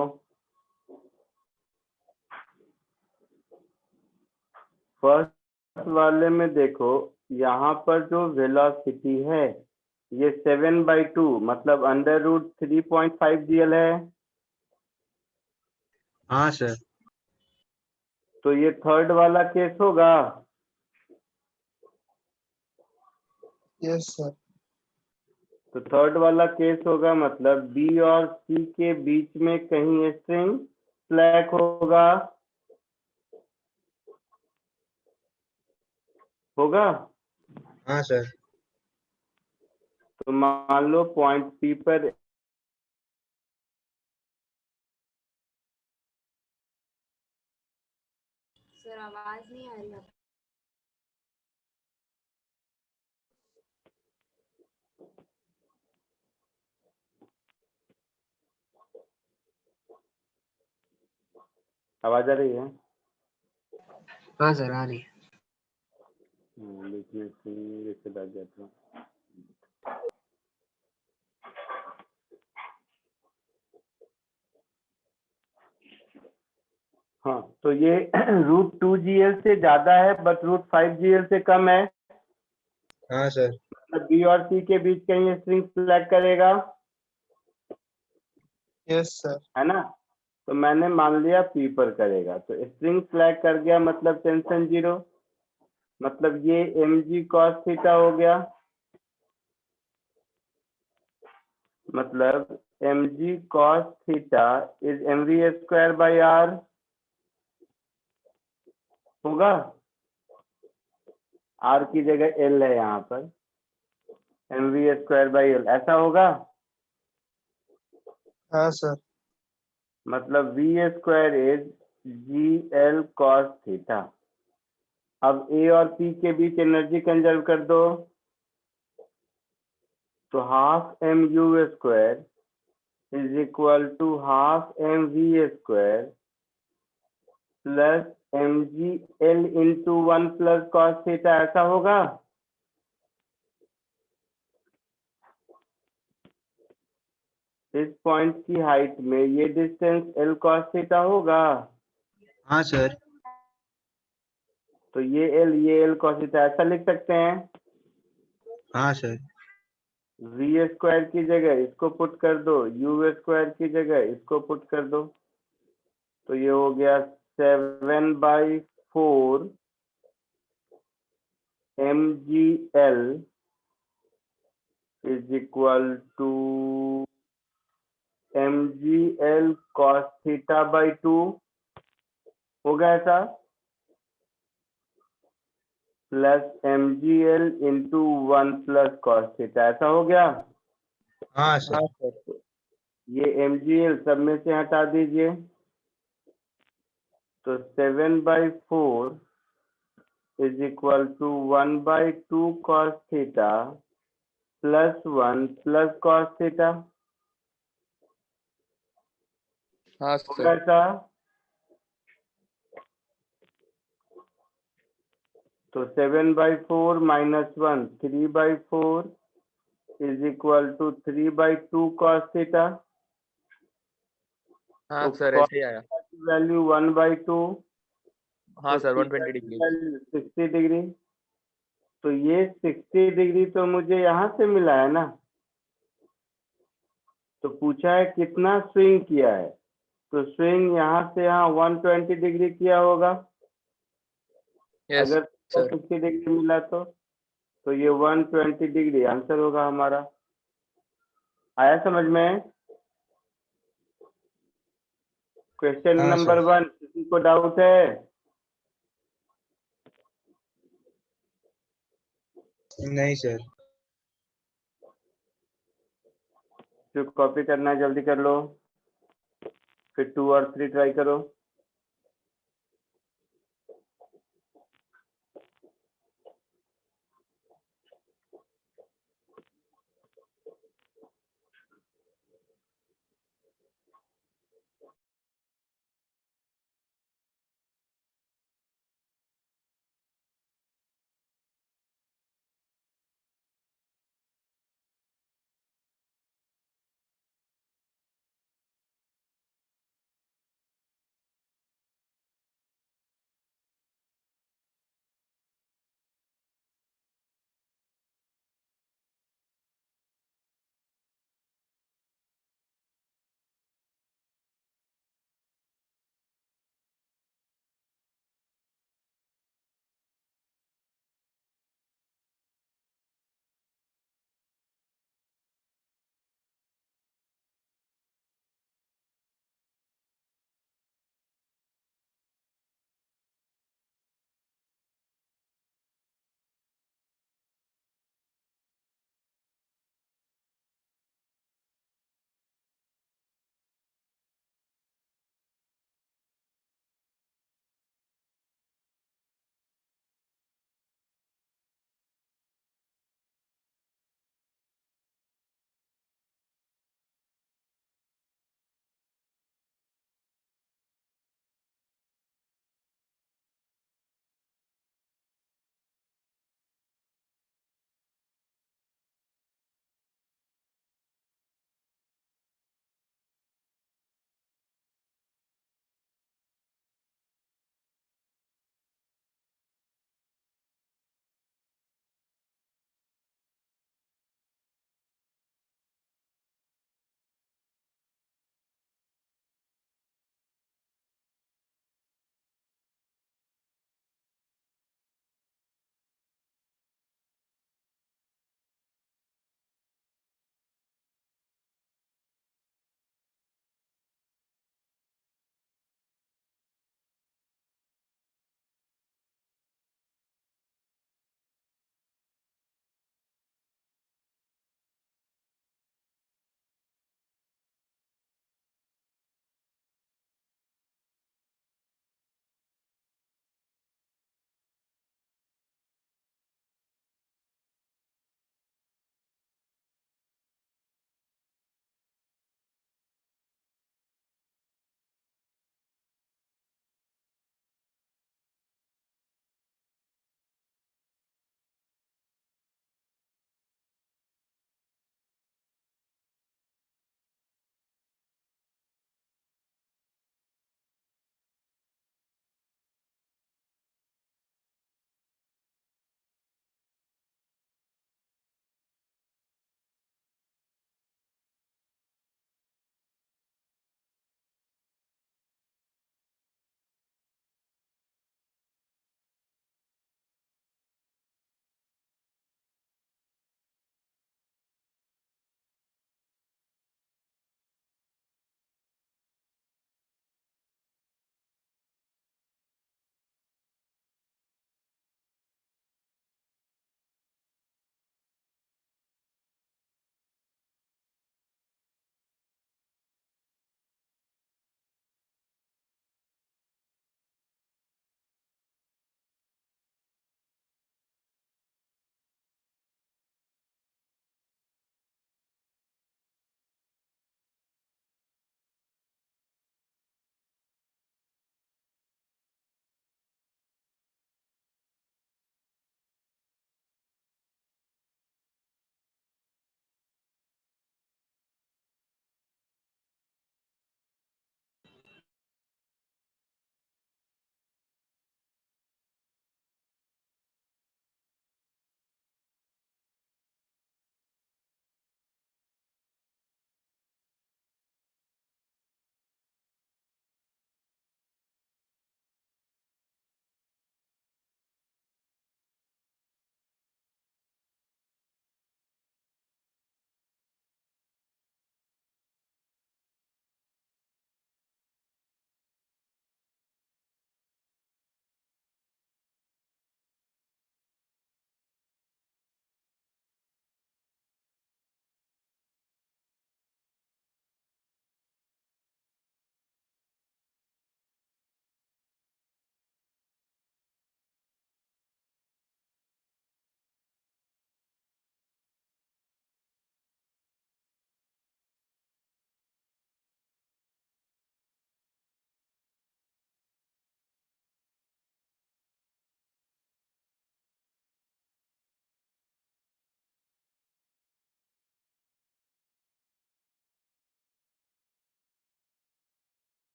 फर्स्ट वाले में देखो, यहाँ पर जो वेलोसिटी है ये 7/2 मतलब √3.5 GL है। हाँ सर। तो ये थर्ड वाला केस होगा। Yes sir. तो थर्ड वाला केस होगा मतलब बी और सी के बीच में कहीं स्ट्रिंग फ्लैट होगा। होगा। हाँ सर। तो मान लो पॉइंट पी पर सर आवाज नहीं आ रही है। आवाज आ रही है? हाँ सर आ रही है। बीच में स्ट्रिंग जैसे लग जाता है। हाँ तो ये √2GL से ज्यादा है बट √5GL से कम है। हाँ सर। मतलब बी और सी के बीच कहीं स्ट्रिंग फ्लैट करेगा, यस सर। है ना। तो मैंने मान लिया पी पर करेगा, तो स्ट्रिंग फ्लैग कर गया मतलब टेंशन जीरो। मतलब ये mg cos थीटा हो गया। मतलब mg cos theta is mv²/r होगा। r की जगह l है यहाँ पर, mv²/l ऐसा होगा। हाँ सर। मतलब v² is gl cos theta. अब a और p के बीच एनर्जी कंजर्व कर दो, तो ½ mu² is equal to ½ mv² plus mgl into 1 plus cos theta, ऐसा होगा। इस पॉइंट की हाइट में ये डिस्टेंस l cos थीटा होगा। हाँ सर। तो ये l cos थीटा ऐसा लिख सकते हैं। हाँ सर। v² की जगह इसको पुट कर दो, u² की जगह इसको पुट कर दो, तो ये हो गया 7/4 mgl is equal to mgl cos theta by 2 होगा ऐसा, plus mgl into 1 plus cos theta, ऐसा हो गया। हाँ सर। हाँ सर। ये mgl सब में से हटा दीजिए, तो 7/4 is equal to 1/2 cos theta plus 1 plus cos theta हाँ होगा सर। ऐसा। तो 7/4 minus 1 3/4 is equal to 3/2 cos theta. हाँ तो सर cos ऐसे ही आया। की वैल्यू 1/2, हाँ तो सर थीटा 120 की डिग्री। Value 60 degree. तो ये 60 डिग्री तो मुझे यहाँ से मिला है ना। तो पूछा है कितना स्विंग किया है, तो स्विंग यहाँ से यहाँ 120 डिग्री किया होगा। यस अगर सर। 60 डिग्री मिला तो ये 120 डिग्री आंसर होगा हमारा। आया समझ में? क्वेश्चन हाँ नंबर सर। 1 किसी को डाउट है? नहीं सर। जो कॉपी करना है जल्दी कर लो। फिर 2 और 3 ट्राई करो।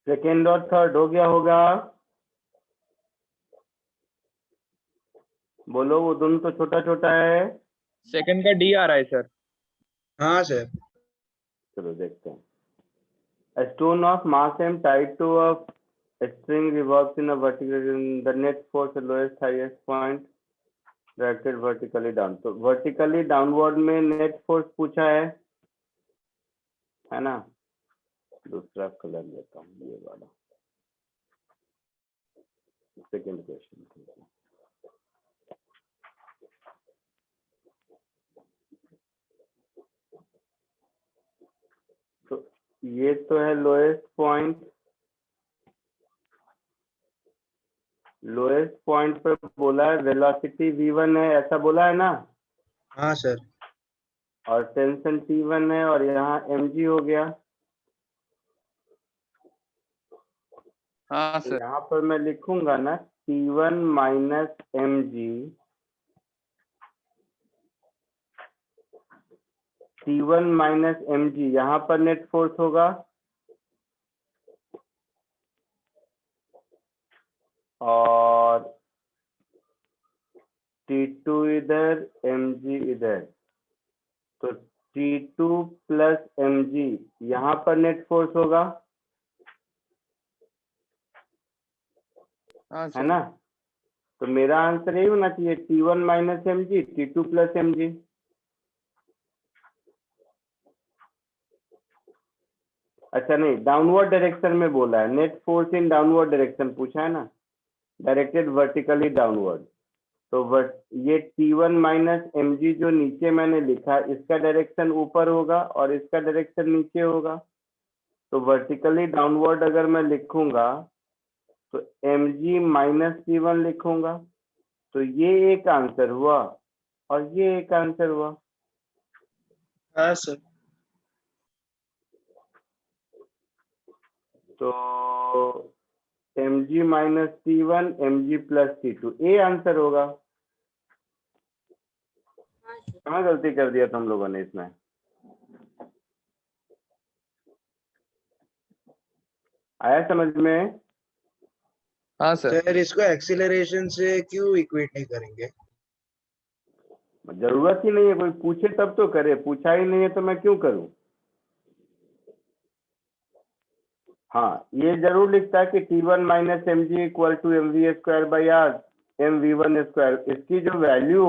सेकेंड और थर्ड हो गया होगा? बोलो, वो दोनों तो छोटा छोटा है। सेकंड का डी आ रहा है सर। हाँ सर। चलो देखते हैं। A stone of mass m tied to a string revolves in a vertical in the net force the lowest highest point directed vertically down. तो vertically downward में net force पूछा है ना? दूसरा कलर लेता हूँ, ये वाला सेकेंड क्वेश्चन। तो ये तो है लोएस्ट पॉइंट। लोएस्ट पॉइंट पर बोला है वेलोसिटी v1 है, ऐसा बोला है ना? हाँ सर। और टेंशन T1 है और यहाँ mg हो गया। हाँ तो सर। यहाँ पर मैं लिखूंगा ना T1 minus mg, T1 minus mg, यहाँ पर नेट फोर्स होगा और T2 इधर mg इधर, तो T2 प्लस mg यहाँ पर नेट फोर्स होगा, हाँ है सर। ना? तो मेरा आंसर यही होना चाहिए T1 minus mg, T2 plus mg। अच्छा नहीं, डाउनवर्ड डायरेक्शन में बोला है, net force in downward direction पूछा है ना, डायरेक्टेड वर्टिकली डाउनवर्ड। तो ये T1 माइनस mg जो नीचे मैंने लिखा, इसका डायरेक्शन ऊपर होगा और इसका डायरेक्शन नीचे होगा। तो वर्टिकली डाउनवर्ड अगर मैं लिखूंगा तो mg माइनस T1 लिखूंगा। तो ये एक आंसर हुआ और ये एक आंसर हुआ। हाँ सर। तो mg minus T1 mg plus T2 A answer होगा। हाँ सर। कहाँ गलती कर दिया तुम लोगों ने इसमें? आया समझ में? हाँ सर। सर इसको एक्सीलरेशन से क्यों इक्वेट नहीं करेंगे? जरूरत ही नहीं है, कोई पूछे तब तो करे, पूछा ही नहीं है तो मैं क्यों करूं? हाँ, ये जरूर लिखता है कि T1 minus mg equal to mv square by r mv1 square. इसकी जो वैल्यू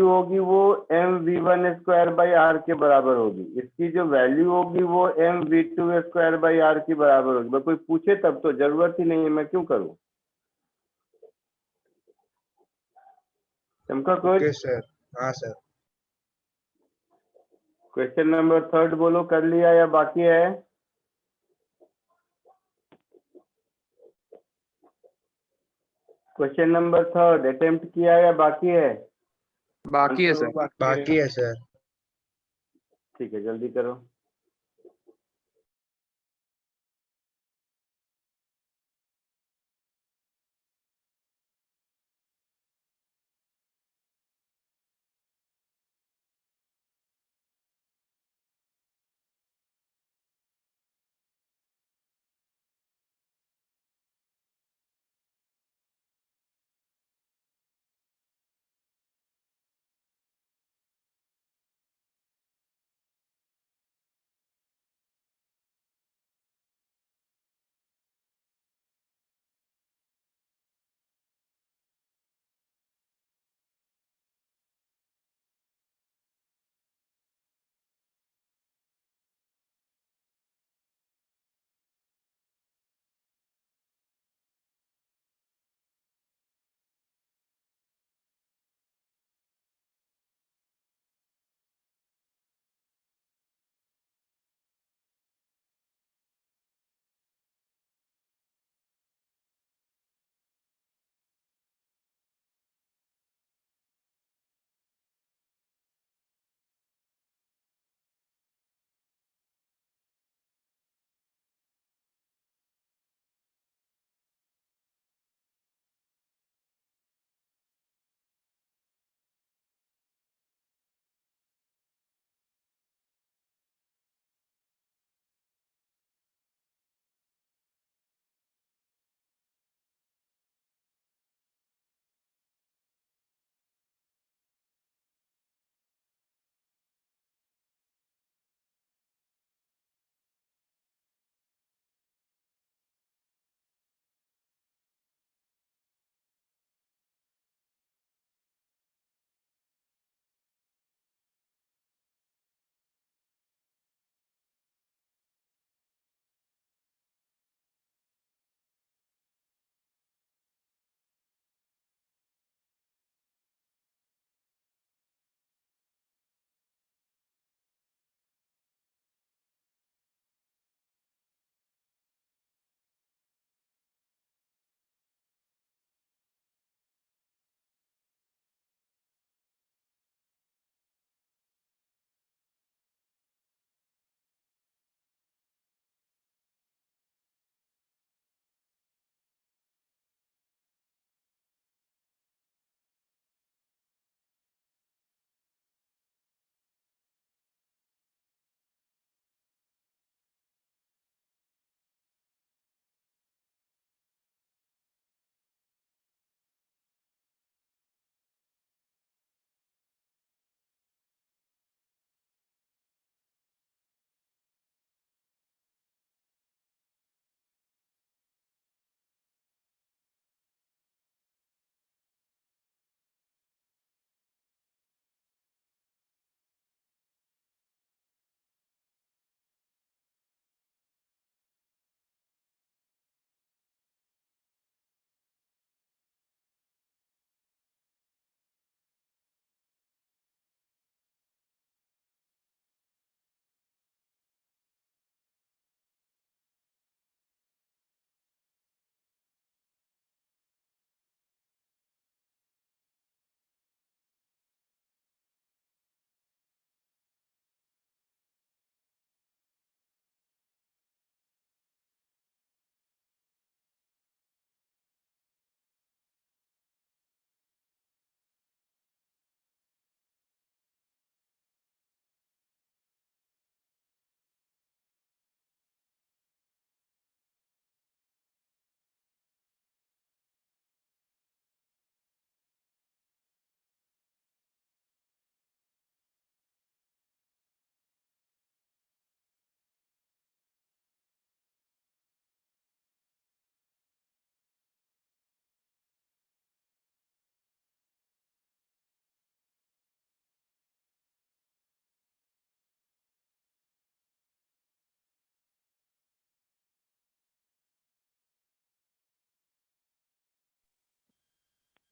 होगी, वो mv1 स्क्वायर बाई आर के बराबर होगी। इसकी जो वैल्यू होगी वो mv2 स्क्वायर बाई आर के बराबर होगी। मैं कोई पूछे तब तो, जरूरत ही नहीं है, मैं क्यों करूं? चमका कुछ? Okay sir. हाँ सर। क्वेश्चन नंबर थर्ड बोलो, कर लिया या बाकी है? क्वेश्चन नंबर थर्ड अटेम्प्ट किया या बाकी है? बाकी है सर। बाकी है सर। ठीक है, जल्दी करो।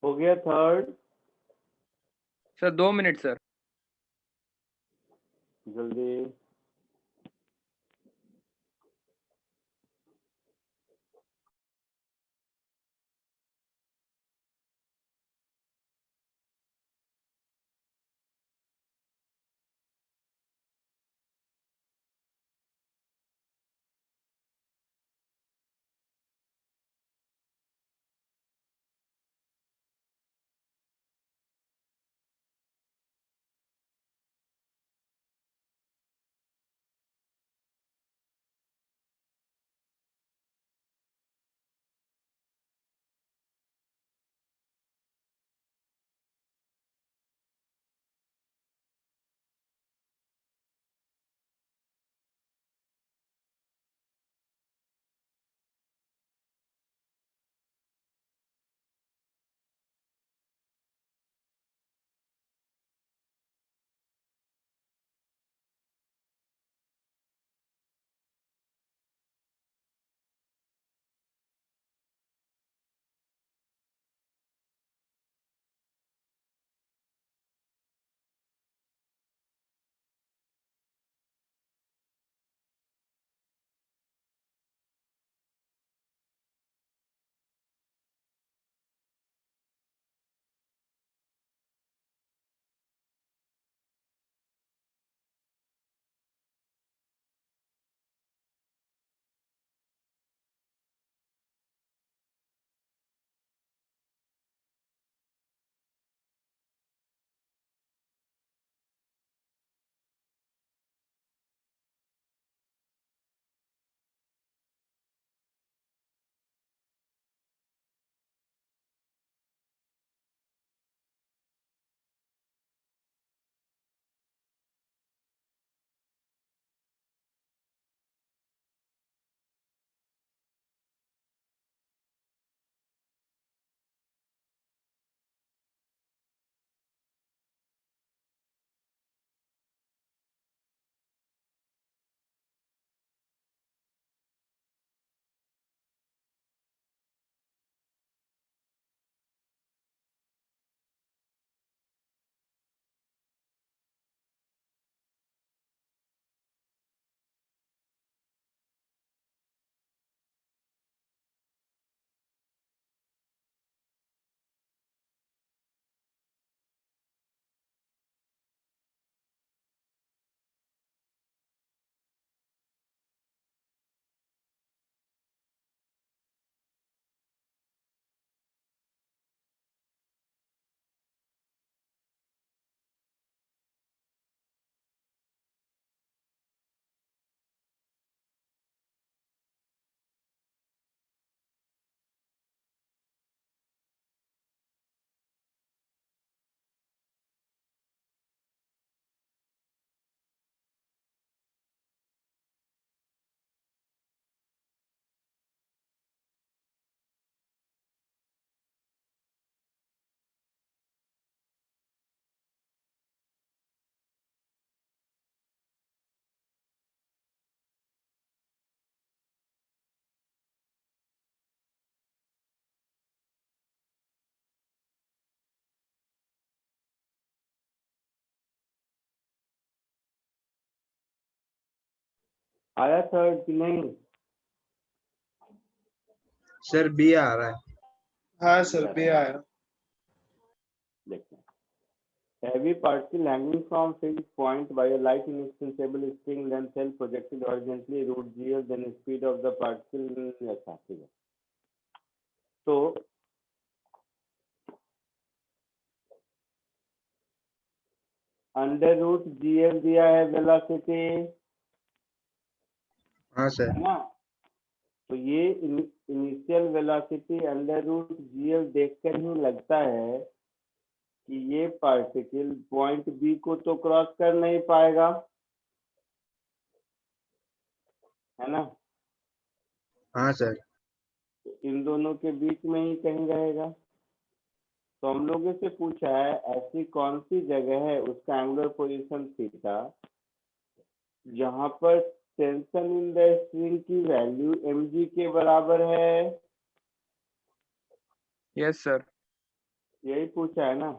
हो गया थर्ड? Sir 2 minute sir. जल्दी। आया थर्ड कि नहीं? सर बी आ रहा है। हाँ सर बी आया। देखते हैं। Heavy particle hanging from fixed point by a light inextensible string length L projected horizontally root GL, then speed of the particle ऐसा ठीक है। तो अंडर रूट GL दिया है वेलोसिटी, हाँ सर। है ना? तो ये initial velocity under root GL देखकर ही लगता है कि ये पार्टिकल पॉइंट बी को तो क्रॉस कर नहीं पाएगा, है ना? हाँ सर। इन दोनों के बीच में ही कहीं रहेगा। तो हम लोगों से पूछा है ऐसी कौन सी जगह है उसका एंगुलर पोजीशन थीटा जहां पर टेंशन इन द स्ट्रिंग की वैल्यू mg के बराबर है। Yes sir. यही पूछा है ना।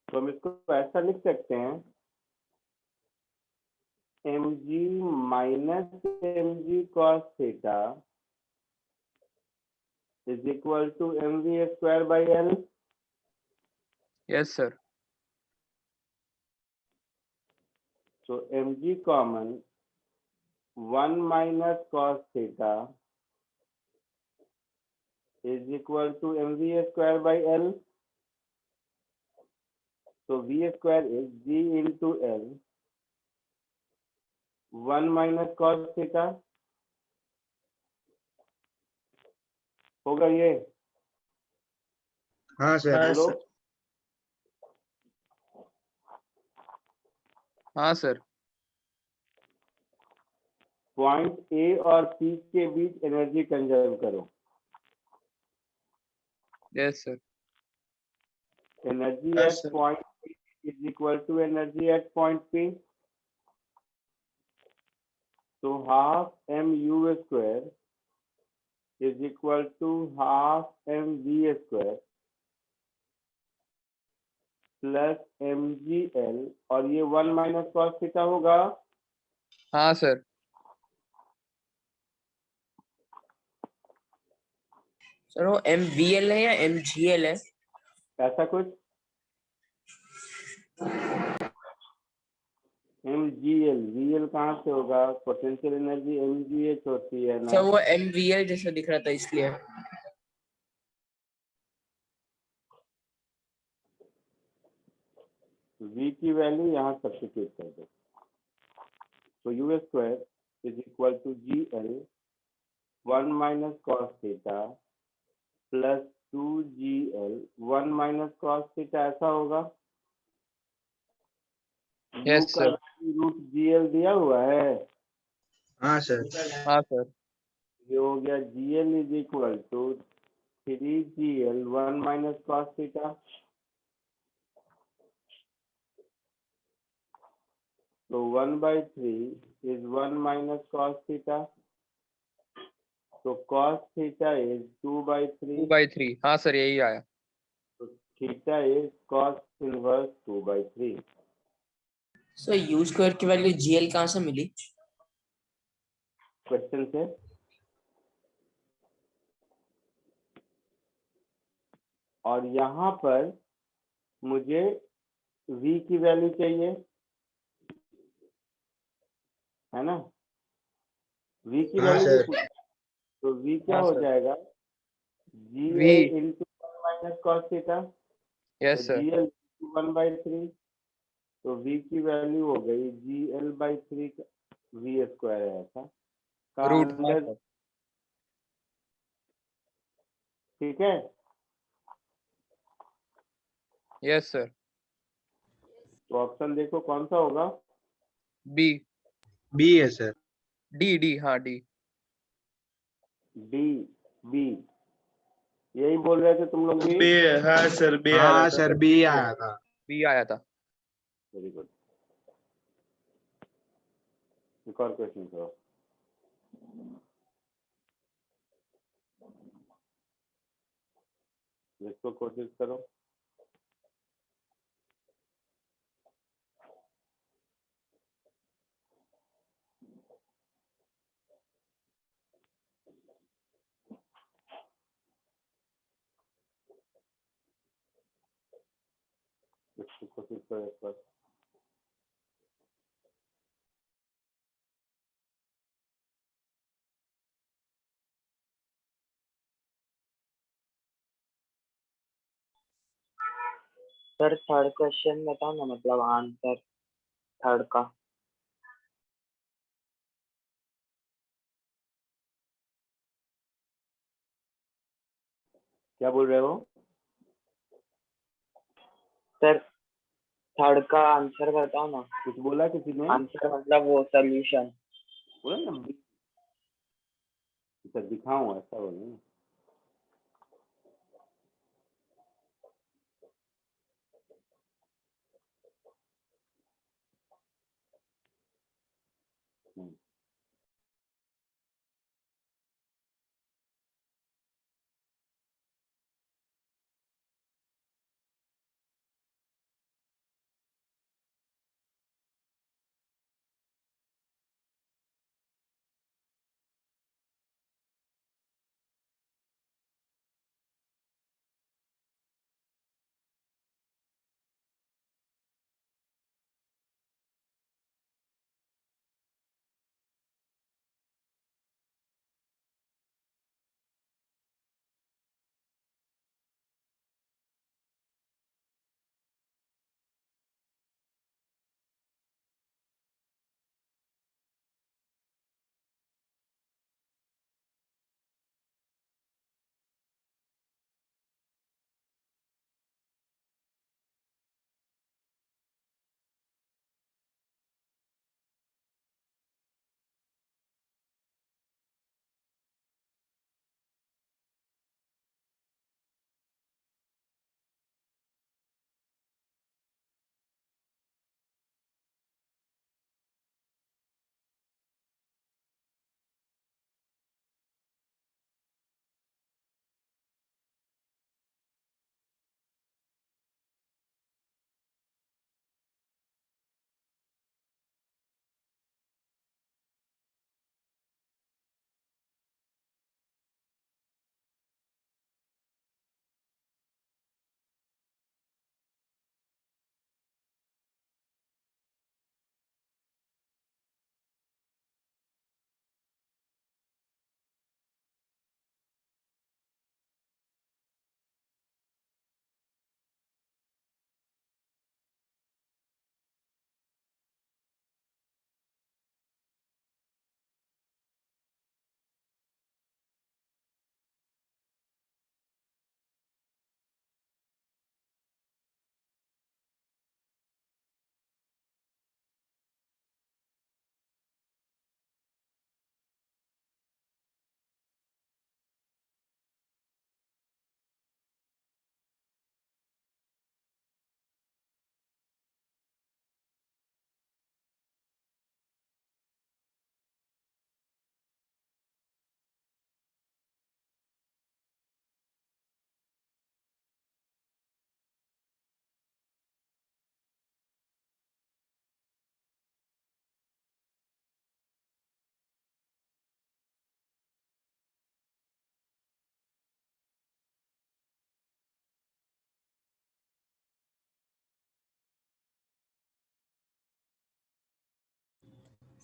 तो हम इसको ऐसा लिख सकते हैं, mg minus mg cos theta is equal to mv square by l. Yes sir. So mg common 1 minus cos theta is equal to mv square by L. So v square is g into L 1 minus cos theta होगा ये। हाँ sir. बोलो। हाँ sir. Point A और P के बीच energy conserve करो। Yes sir. Energy Yes, at sir. Point P is equal to energy at point P. So half mu square is equal to half mv square plus mgl और ये 1 minus cos theta होगा। हाँ sir. Sir वो MVL है या MGL है? ऐसा कुछ mgl vl कहाँ से होगा? पोटेंशियल एनर्जी mgh होती है ना। सर वो MVL जैसा दिख रहा था इसलिए। v की वैल्यू यहाँ सब्स्टिट्यूट कर दो। तो u square is equal to gl 1 minus cos theta plus 2gl 1 minus cos theta ऐसा होगा। Yes, u का sir. रूट gl दिया हुआ है। हाँ सर। हाँ सर। ये हो गया gl is equal to 3gl 1 minus cos theta. तो 1/3 is 1 minus cos theta. तो cos theta is 2/3. 2/3 हाँ सर यही आया। तो theta is cos inverse 2/3. Sir U square की वैल्यू GL कहाँ से मिली? क्वेश्चन से और यहाँ पर मुझे v की वैल्यू चाहिए है ना। v की हाँ वैल्यू सर। तो v क्या हाँ हो सर। जाएगा? V gl into 1 minus cos theta। Yes तो सर। gl 1/3। तो v की वैल्यू हो गई gl/3 v स्क्वायर है ऐसा का रूट हाँ अंदर। सर। ठीक है। Yes sir. तो ऑप्शन देखो कौन सा होगा। बी। बी है सर। डी हाँ डी। डी बी यही बोल रहे थे तुम लोग भी। बी हाँ सर बी आ रहा हाँ था। सर बी आया था। बी आया था। Very good. एक और क्वेश्चन करो। इसको कोशिश करो। इसको कोशिश करो एक बार। सर थर्ड क्वेश्चन बताओ ना, मतलब आंसर थर्ड का। क्या बोल रहे हो? सर थर्ड का आंसर बताओ ना। कुछ बोला किसी ने? आंसर मतलब वो सोल्यूशन। बोला ना सर दिखाऊं ऐसा बोले।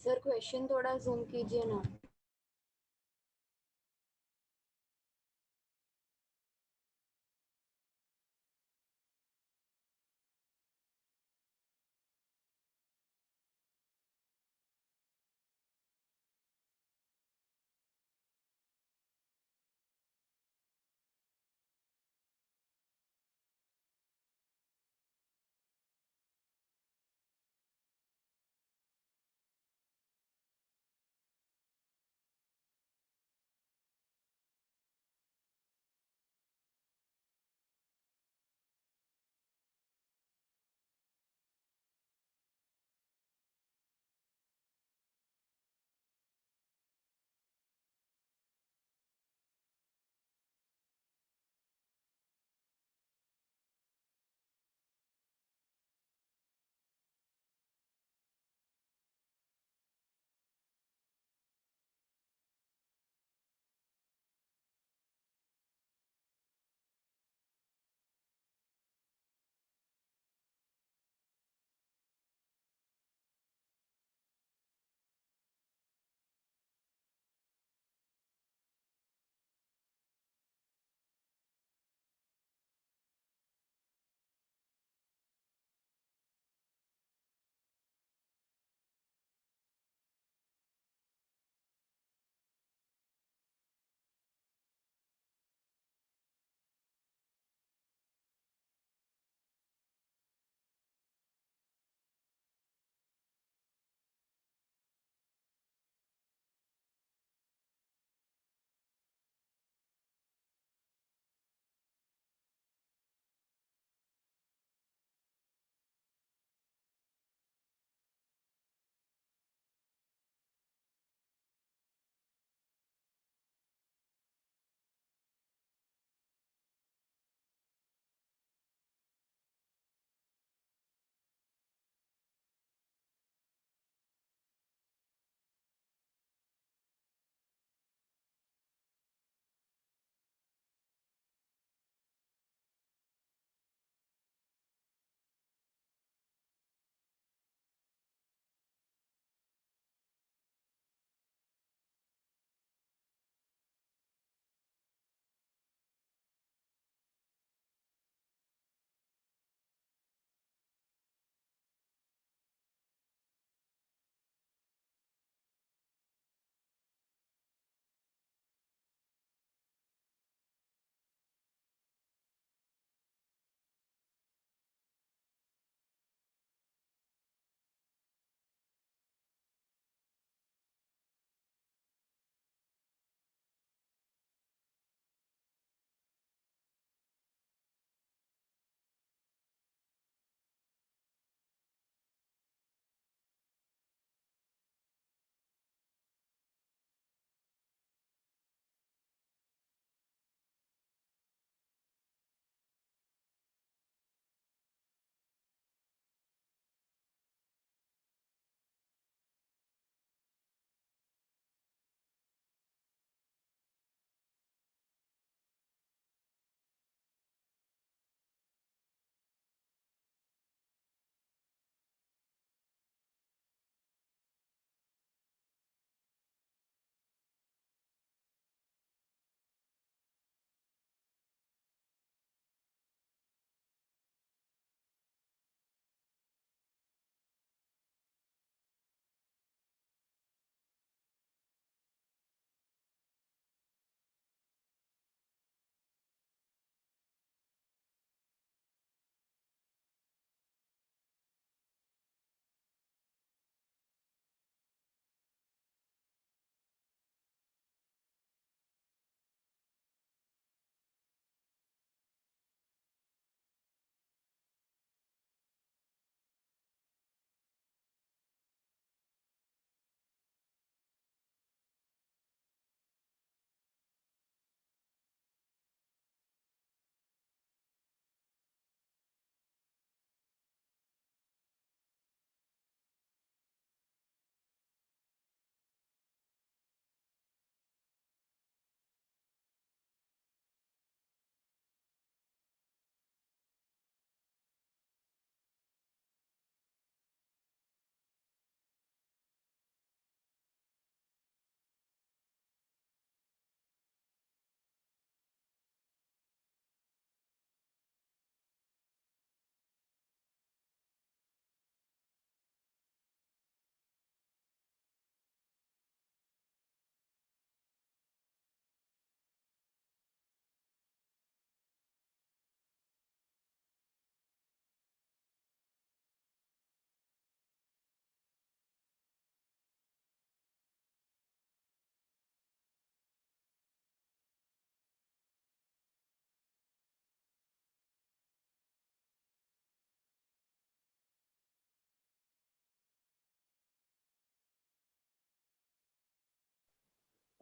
सर क्वेश्चन थोड़ा जूम कीजिए ना।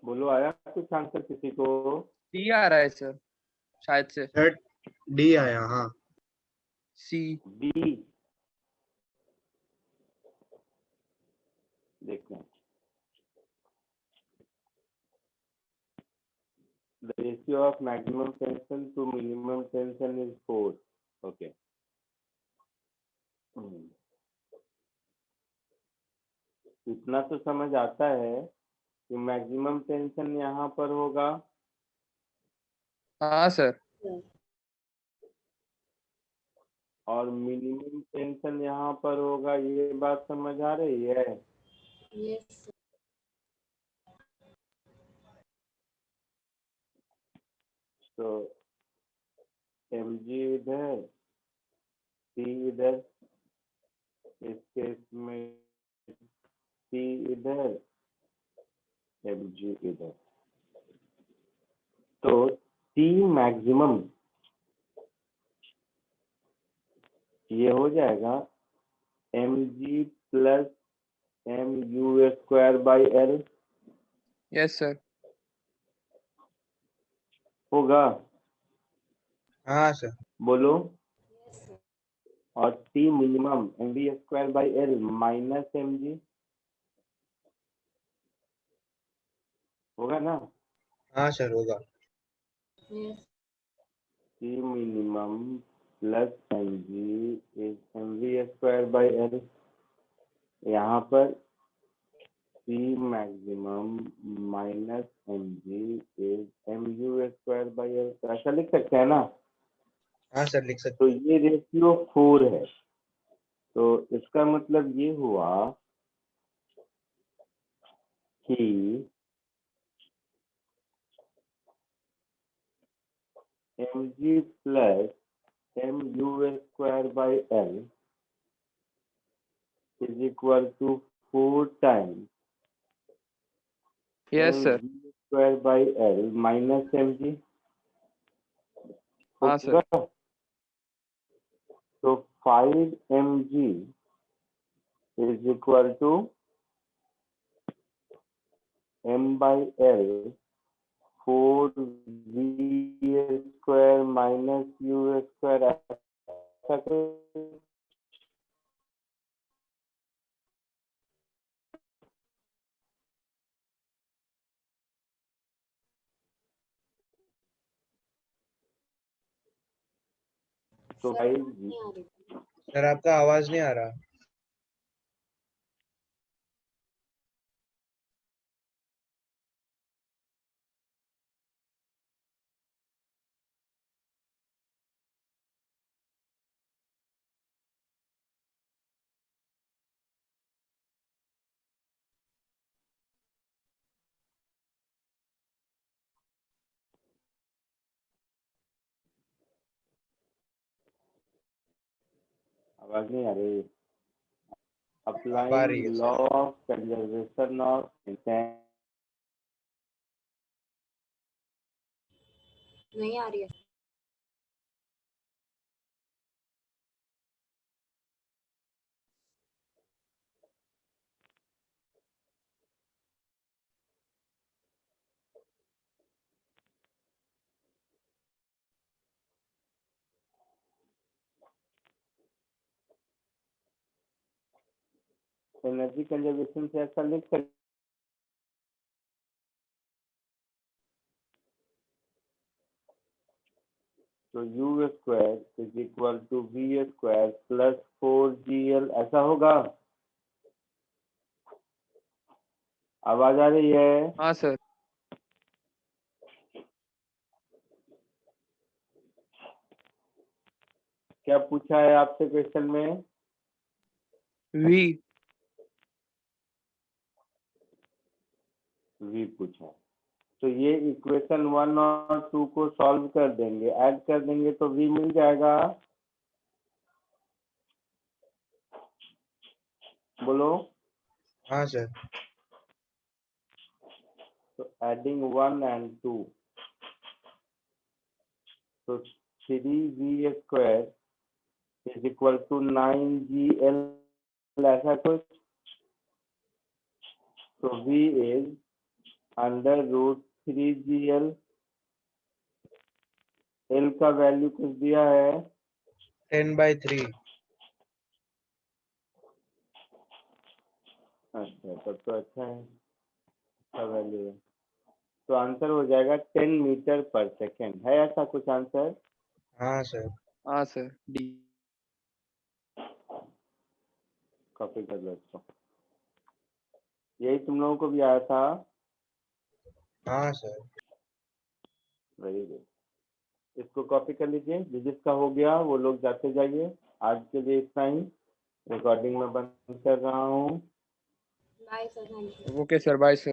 बोलो, आया कुछ आंसर किसी को? डी आ रहा है सर, शायद से। सर डी आया, हाँ। सी। बी, देखना। The ratio of maximum tension to minimum tension is 4. Okay. इतना तो समझ आता है कि मैक्सिमम टेंशन यहाँ पर होगा, हाँ सर। और मिनिमम टेंशन यहाँ पर होगा, ये बात समझ आ रही है? यस तो mg इधर, c इधर, इस केस में c इधर, mg इधर। तो c मैक्सिमम ये हो जाएगा mg plus mu square by l yes sir. होगा, हाँ सर। बोलो। यस और T minimum mv square by l minus mg होगा ना? हाँ सर होगा। Yes T minimum plus mg is mv square by l। यहाँ पर T maximum minus mg is mu square by l, तो ऐसा लिख सकते हैं ना? हाँ सर लिख सकते। तो ये रेशियो 4 है, तो इसका मतलब ये हुआ कि mg plus mu square by l is equal to 4 times yes sir. mg square by l minus mg हाँ सर। होगा। तो 5 mg is equal to m by l 4 v square minus u square, ऐसा कुछ। तो sir भाई नहीं आ रही। Sir आपका आवाज नहीं आ रहा। आवाज नहीं आ रही। अब आ रही अप्लाइंग है law sir. Of conservation of नहीं आ रही है। एनर्जी कंजर्वेशन से ऐसा लिख सकते, तो u square is equal to v square plus 4gl, ऐसा होगा। आवाज आ रही है? हाँ सर। क्या पूछा है आपसे क्वेश्चन में? वी। v पूछा। तो ये इक्वेशन 1 और 2 को सॉल्व कर देंगे, ऐड कर देंगे तो v मिल जाएगा। बोलो। हाँ सर। तो एडिंग 1 and 2, तो 3v square is equal to 9gl, ऐसा कुछ। तो v इज √3GL, L का वैल्यू कुछ दिया है 10/3। अच्छा, तब तो अच्छा है, अच्छा वैल्यू है। तो आंसर हो जाएगा 10 मीटर पर सेकेंड। है ऐसा कुछ आंसर? हाँ सर। हाँ सर, डी। कॉपी कर लो इसको। यही तुम लोगों को भी आया था? हाँ सर। Very good. इसको कॉपी कर लीजिए। जिसका हो गया वो लोग जाते जाइए। आज के लिए इतना ही। रिकॉर्डिंग में बंद कर रहा हूँ। Bye sir, thank you. Okay sir, bye sir.